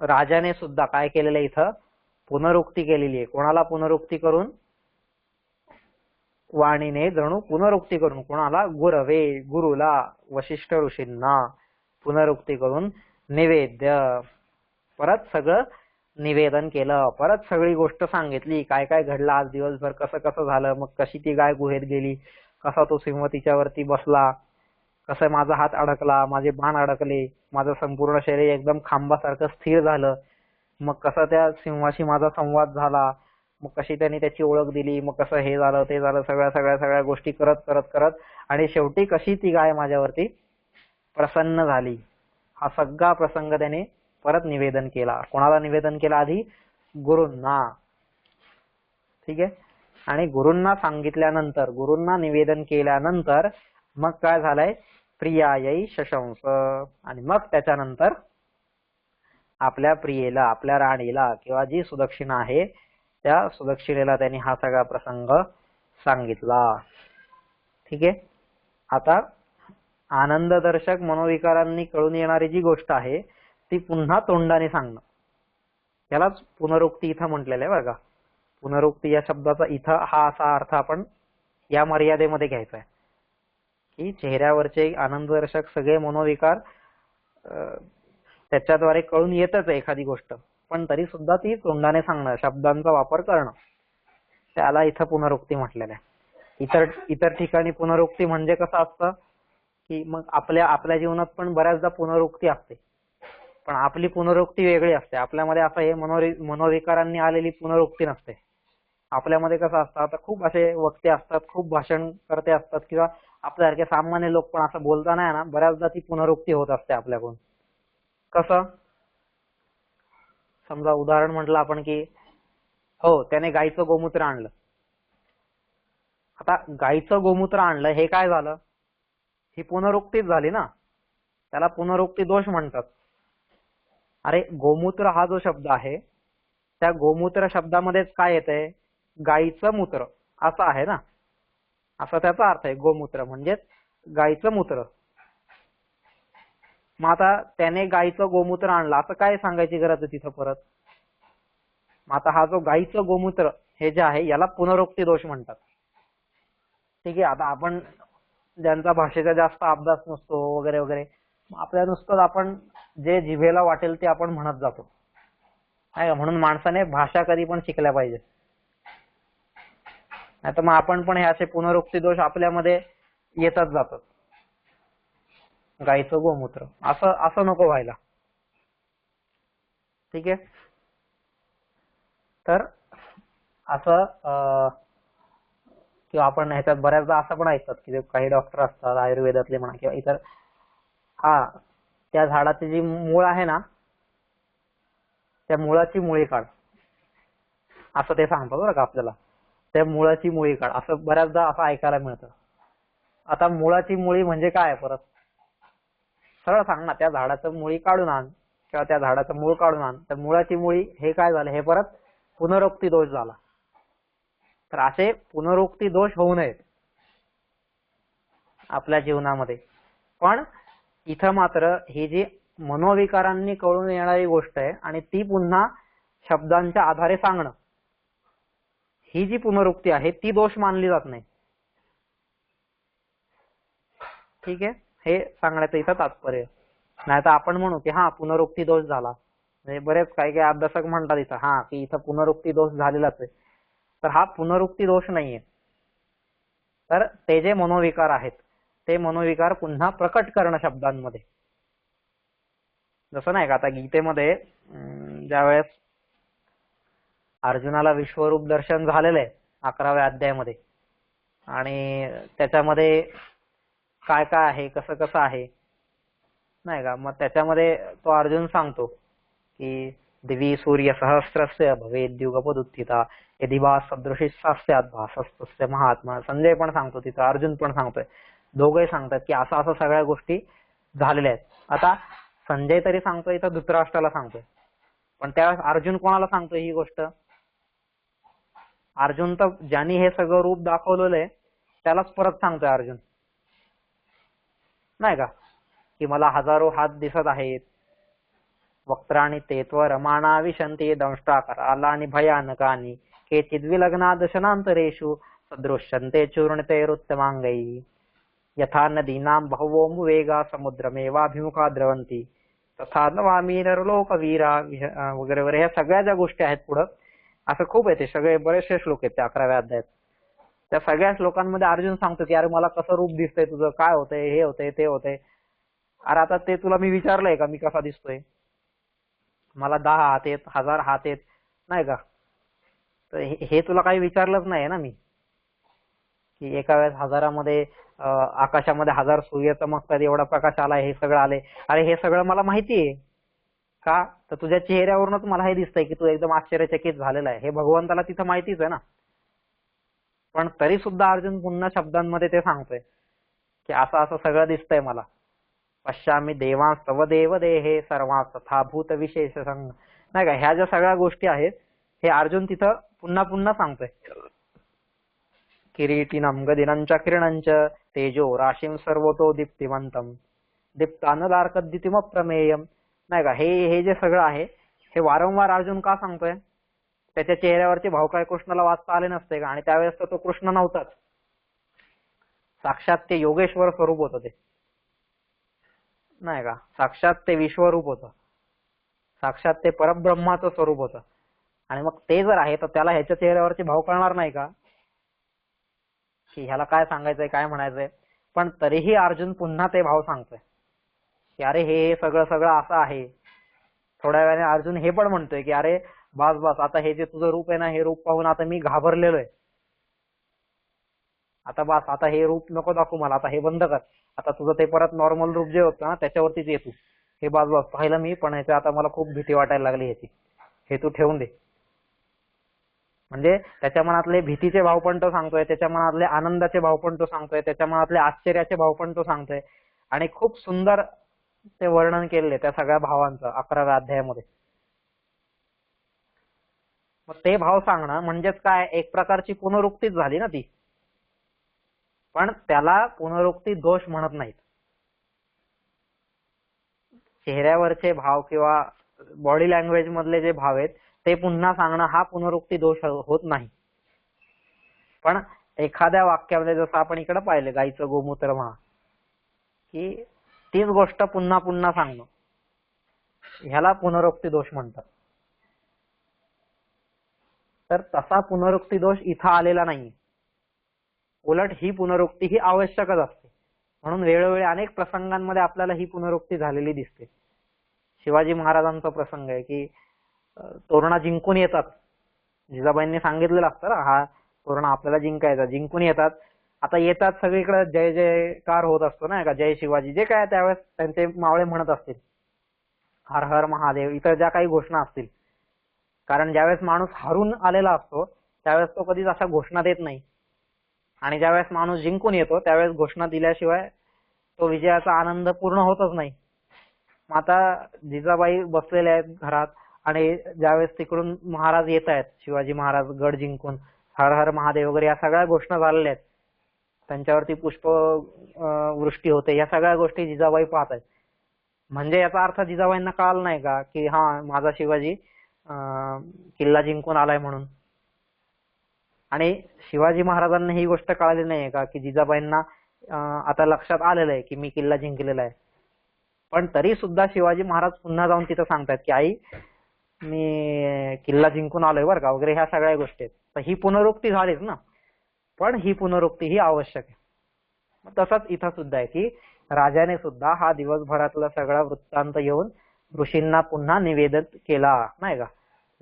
राजाने सुद्धा काय केलेलं इथं पुनरुक्ती केलेली आहे. कोणाला पुनरुक्ती करून, वाणीने जणू पुनरुक्ती करून, कोणाला गुरवे, गुरुला, वशिष्ठ ऋषींना पुनरुक्ती करून निवेद्य, परत सगळं निवेदन केलं, परत सगळी गोष्ट सांगितली, काय काय घडलं आज दिवसभर, कसं कसं झालं, मग कशी ती गाय गुहेत गेली, कसा तो सिंह तिच्यावरती बसला, कसं माझा हात अडकला, माझे बाण अडकले, माझं संपूर्ण शरीर एकदम खांबासारखं स्थिर झालं, मग कसा त्या सिंहाशी माझा संवाद झाला, मग कशी त्यांनी त्याची ओळख दिली, मग कसं हे झालं ते झालं, सगळ्या सगळ्या सगळ्या गोष्टी करत करत करत आणि शेवटी कशी ती गाय माझ्यावरती प्रसन्न झाली, हा सगळा प्रसंग त्याने परत निवेदन केला. कोणाला निवेदन केला आधी? गुरूंना. ठीक आहे. आणि गुरूंना सांगितल्यानंतर, गुरूंना निवेदन केल्यानंतर मग काय झालंय, प्रियायै शशंस, आणि मग त्याच्यानंतर आपल्या प्रियेला, आपल्या राणीला किंवा जी सुदक्षिणा आहे त्या सुदक्षिणेला त्यांनी हा सगळा प्रसंग सांगितला. ठीक आहे. आता आनंददर्शक मनोविकारांनी कळून येणारी जी गोष्ट आहे ती पुन्हा तोंडाने सांगणं, यालाच पुनरुक्ती इथं म्हटलेलं आहे बरं का. पुनरुक्ती या शब्दाचा इथं हा असा अर्थ आपण या मर्यादेमध्ये घ्यायचा आहे की चेहऱ्यावरचे आनंददर्शक सगळे मनोविकार त्याच्याद्वारे कळून येतच एखादी गोष्ट, पण तरी सुद्धा ती तोंडाने सांगणं, शब्दांचा वापर करणं, त्याला इथं पुनरुक्ती म्हटलेलं आहे. इतर ठिकाणी पुनरुक्ती म्हणजे कसं असतं की मग आपल्या जीवनात पण बऱ्याचदा पुनरुक्ती असते, पण आपली पुनरुक्ती वेगळी असते. आपल्यामध्ये असं हे मनोविकारांनी आलेली पुनरुक्ती नसते. आपल्यामध्ये कसं असतं, आता खूप असे वक्ते असतात, खूप भाषणकर्ते असतात, किंवा आपल्यासारखे सामान्य लोक पण असं बोलताना आहे ना बऱ्याचदा ती पुनरुक्ती होत असते आपल्याकडून. कसं, समजा उदाहरण म्हटलं आपण की हो त्याने गाईचं गोमूत्र आणलं. आता गाईचं गोमूत्र आणलं हे काय झालं, ही पुनरुक्तीच झाली ना, त्याला पुनरुक्ती दोष म्हणतात. अरे गोमूत्र हा जो शब्द आहे त्या गोमूत्र शब्दामध्येच काय येतंय, गाईचं मूत्र असं आहे ना, असा त्याचा अर्थ आहे. गोमूत्र म्हणजेच गाईचं मूत्र. मग आता त्याने गाईचं गोमूत्र आणलं असं काय सांगायची गरज आहे तिथं परत. मग आता हा जो गाईचं गोमूत्र हे जे आहे याला पुनरुक्ती दोष म्हणतात. ठीक आहे. आता आपण ज्यांचा भाषेचा जास्त अभ्यास नसतो वगैरे वगैरे, आपल्या नुसतं आपण जे जिभेला वाटेल ते आपण म्हणत जातो, नाही का. म्हणून माणसाने भाषा कधी पण शिकल्या पाहिजे, नाही तर मग आपण पण हे असे पुनरुक्ती दोष आपल्यामध्ये येतच जातात. गाईचं गोमूत्र असं नको व्हायला. ठीक आहे. तर असं किंवा आपण ह्याच्यात बऱ्याचदा असं पण ऐकतात की काही डॉक्टर असतात आयुर्वेदातले म्हणा किंवा इतर, हा त्या झाडाची जी मूळ आहे ना त्या मुळाची मुळी काढ असं ते सांगतात बरं का आपल्याला. त्या मुळाची मुळी काढ असं बऱ्याचदा असं ऐकायला मिळतं. आता मुळाची मुळी म्हणजे काय परत सरळ सांग ना, त्या झाडाचं मुळी काढून आण किंवा त्या झाडाचं मूळ काढून आण. तर मुळाची मुळी हे काय झालं, हे परत पुनरुक्ती दोष झाला. तर असे पुनरुक्ती दोष होऊ नयेत आपल्या जीवनामध्ये. पण इथं मात्र ही जी मनोविकारांनी कळून येणारी गोष्ट आहे आणि ती पुन्हा शब्दांच्या आधारे सांगणं, ही जी पुनरुक्ती आहे ती दोष मानली जात नाही. ठीक आहे. हे सांगण्याचं इथं तात्पर्य. नाही तर आपण म्हणू की हा पुनरुक्ती दोष झाला, म्हणजे बरेच काही अभ्यासक म्हणतात इथं हा की इथं पुनरुक्ती दोष झालेलाच आहे. तर हा पुनरुक्ती दोष नाहीये. तर ते जे मनोविकार आहेत ते मनोविकार पुन्हा प्रकट करणं शब्दांमध्ये. जसं नाही का आता गीतेमध्ये ज्यावेळेस अर्जुनाला विश्वरूप दर्शन झालेलं आहे 11व्या अध्यायामध्ये, आणि त्याच्यामध्ये काय काय आहे कसं कसं आहे नाही का. मग त्याच्यामध्ये तो अर्जुन सांगतो की दिवी सूर्य सहस्रस्य भवेद्युगपदुत्थिता यदि वा सदृशी स्यात् भासस्तस्य महात्मा. संजय पण सांगतो तिथं, अर्जुन पण सांगतोय, दोघंही सांगतात की असं असं सगळ्या गोष्टी झालेल्या आहेत. आता संजय तरी सांगतोय, इथं धृतराष्ट्राला सांगतोय, पण त्यावेळेस अर्जुन कोणाला सांगतोय ही गोष्ट? अर्जुन तर ज्यांनी हे सगळं रूप दाखवलेलं आहे त्यालाच परत सांगतोय अर्जुन, नाही का, की मला हजारो हात दिसत आहेत, वक्त्राणि ते त्वरमाणा विशन्ति दंष्टाकरालानि भयानकानि केचिद् विलग्ना दशनान्तरेषु सदृश्यन्ते चूर्णितैरुत्तमाङ्गैः यथा नदीनां बहवोऽम्बुवेगा समुद्रमेवाभिमुखा द्रवन्ति तथा नमामि नरलोकवीरा वगैरे वगैरे. ह्या सगळ्या ज्या गोष्टी आहेत पुढं असं खूप आहे, ते सगळे बरेचसे श्लोक आहेत त्या 11व्या अध्यायात. त्या सगळ्या श्लोकांमध्ये अर्जुन सांगतो की अरे मला कसं रूप दिसतंय तुझं, काय होतंय, हे होतंय, ते होतंय. अरे आता ते तुला मी विचारलंय का मी कसा दिसतोय? मला 10 हात आहेत, 1000 हात आहेत, नाही का. तर हे तुला काही विचारलंच नाही ना मी, की एका वेळेस हजारामध्ये आकाशामध्ये 1000 सूर्य चमकतात, एवढा प्रकाश आलाय, हे सगळं आलंय. अरे हे सगळं मला माहितीये का, तर तुझ्या चेहऱ्यावरूनच मला हे दिसतंय की तू एकदम आश्चर्यचकित झालेला आहे. हे भगवंताला तिथं माहितीच आहे ना. पण तरी सुद्धा अर्जुन पुन्हा शब्दांमध्ये ते सांगतोय की असं असं सगळं दिसतंय मला. पश्यामी देवांस्तव देव देहे सर्वांस तथा भूत विशेष संग, नाही का. ह्या ज्या सगळ्या गोष्टी आहेत हे अर्जुन तिथं पुन्हा पुन्हा सांगतोय. किरीटिनं गदिनं किरणं तेजो राशिं सर्वतो दीप्तिमंतम दीप्तानलार्कद्युतिमप्रमेयम, नाही का. हे जे सगळं आहे हे वारंवार अर्जुन का सांगतोय? त्याच्या चेहऱ्यावरचे भाव काय कृष्णाला वाचता आले नसते का? आणि त्यावेळेस तर तो कृष्ण नव्हताच, साक्षात ते योगेश्वर स्वरूप होतं ते, नाही का. साक्षात ते विश्वरूप होतं, साक्षात ते परब्रह्माचं स्वरूप होतं. आणि मग ते जर आहे तर त्याला ह्याच्या चेहऱ्यावरचे भाव कळणार नाही का, की ह्याला काय सांगायचंय, काय म्हणायचंय? पण तरीही अर्जुन पुन्हा ते भाव सांगतोय की अरे हे सगळं सगळं असं आहे. थोड्या वेळाने अर्जुन हे पण म्हणतोय की अरे बस बस, आता हे जे तुझं रूप आहे ना, हे रूप पाहून आता मी घाबरलेलो आहे. आता बस, आता हे रूप नको दाखवू मला, आता हे बंद कर. आता तुझं ते परत नॉर्मल रूप जे होतं ना त्याच्यावरतीच ये तू. हे बस बस, पाहिलं मी, पण याच्या आता मला खूप भीती वाटायला लागली ह्याची, हे तू ठेवून दे. म्हणजे त्याच्या मनातले भीतीचे भाव पण तो सांगतोय, त्याच्या मनातले आनंदाचे भाव पण तो सांगतोय, त्याच्या मनातले आश्चर्याचे भाव पण तो सांगतोय. आणि खूप सुंदर ते वर्णन केलेले त्या सगळ्या भावांचं 11व्या अध्यायामध्ये. मग ते भाव सांगणं म्हणजेच काय, एक प्रकारची पुनरुक्तीच झाली ना ती. पण त्याला पुनरुक्ती दोष म्हणत नाहीत. चेहऱ्यावरचे भाव किंवा बॉडी लँग्वेज मधले जे भाव आहेत ते पुन्हा सांगणं हा पुनरुक्ती दोष होत नाही. पण एखाद्या वाक्यामध्ये जसं आपण इकडे पाहिलं गाईचं गोमूत्र म्हणा, की तीच गोष्ट पुन्हा पुन्हा सांगणं ह्याला पुनरुक्ती दोष म्हणतात. तर तसा पुनरुक्ती दोष इथं आलेला नाही. उलट ही पुनरुक्ती ही आवश्यकच असते. म्हणून वेळोवेळी अनेक प्रसंगांमध्ये आपल्याला ही पुनरुक्ती झालेली दिसते. शिवाजी महाराजांचा प्रसंग आहे की तोरणा जिंकून येतात, जिजाबाईंनी सांगितलेलं असतं ना, हा तोरणा आपल्याला जिंकायचा, जिंकून येतात. आता येतात सगळीकडे जय जयकार होत असतो ना का, जय शिवाजी, जे काय त्यावेळेस त्यांचे मावळे म्हणत असतील, हर हर महादेव, इतर ज्या काही घोषणा असतील. कारण ज्यावेळेस माणूस हरून आलेला असतो त्यावेळेस तो कधीच अशा घोषणा देत नाही, आणि ज्यावेळेस माणूस जिंकून येतो त्यावेळेस घोषणा दिल्याशिवाय तो विजयाचा आनंद पूर्ण होतच नाही. मग आता जिजाबाई बसलेल्या आहेत घरात, आणि ज्यावेळेस तिकडून महाराज येत आहेत, शिवाजी महाराज गड जिंकून, हर हर महादेव वगैरे या सगळ्या घोषणा झालेल्या आहेत, त्यांच्यावरती पुष्प वृष्टी होते, या सगळ्या गोष्टी जिजाबाई पाहत आहेत. म्हणजे याचा अर्थ जिजाबाईंना कळाला नाही का की हा माझा शिवाजी किल्ला जिंकून आलाय म्हणून. आणि शिवाजी महाराजांना ही गोष्ट कळाली नाहीये का की जिजाबाईंना आता लक्षात आलेलं आहे की मी किल्ला जिंकलेला आहे. पण तरी सुद्धा शिवाजी महाराज पुन्हा जाऊन तिथं सांगतात की आई मी किल्ला जिंकून आलोय बरं का वगैरे, ह्या सगळ्या गोष्टी आहेत. तर ही पुनरुक्ती झालीच ना, पण ही पुनरुक्ती ही आवश्यक आहे. तसंच इथं सुद्धा आहे की राजाने सुद्धा हा दिवसभरातला सगळा वृत्तांत येऊन ऋषींना पुन्हा निवेदन केला, नाही का,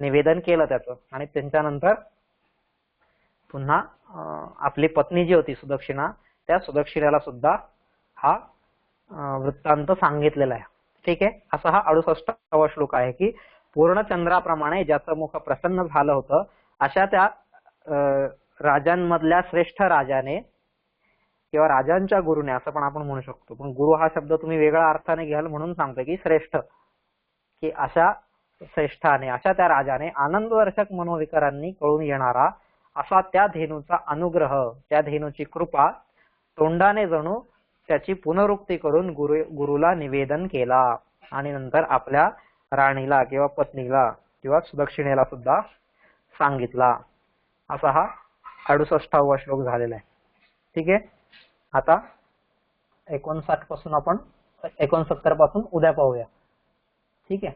निवेदन केलं त्याचं. आणि त्यांच्यानंतर पुन्हा आपली पत्नी जी होती सुदक्षिणा, त्या सुदक्षिणेला सुद्धा हा वृत्तांत सांगितलेला आहे. ठीक आहे. असा हा 68वा श्लोक आहे की पूर्ण चंद्राप्रमाणे ज्याचं मुख प्रसन्न झालं होतं अशा त्या राजांमधल्या श्रेष्ठ राजाने किंवा राजांच्या गुरुने असं पण आपण म्हणू शकतो, पण गुरु हा शब्द तुम्ही वेगळ्या अर्थाने घ्याल म्हणून सांगतो की श्रेष्ठ, की अशा श्रेष्ठाने अशा त्या राजाने आनंदवर्षक मनोविकारांनी कळून येणारा असा त्या धेनूचा अनुग्रह, त्या धेनूची कृपा तोंडाने जणू त्याची पुनरुक्ती करून गुरुला निवेदन केला आणि नंतर आपल्या राणीला किंवा पत्नीला किंवा सुदक्षिणेला सुद्धा सांगितला. असा हा 68वा श्लोक झालेला आहे. ठीक आहे. आता 59 पासून आपण 69 पासून उद्या पाहूया. ठीक आहे.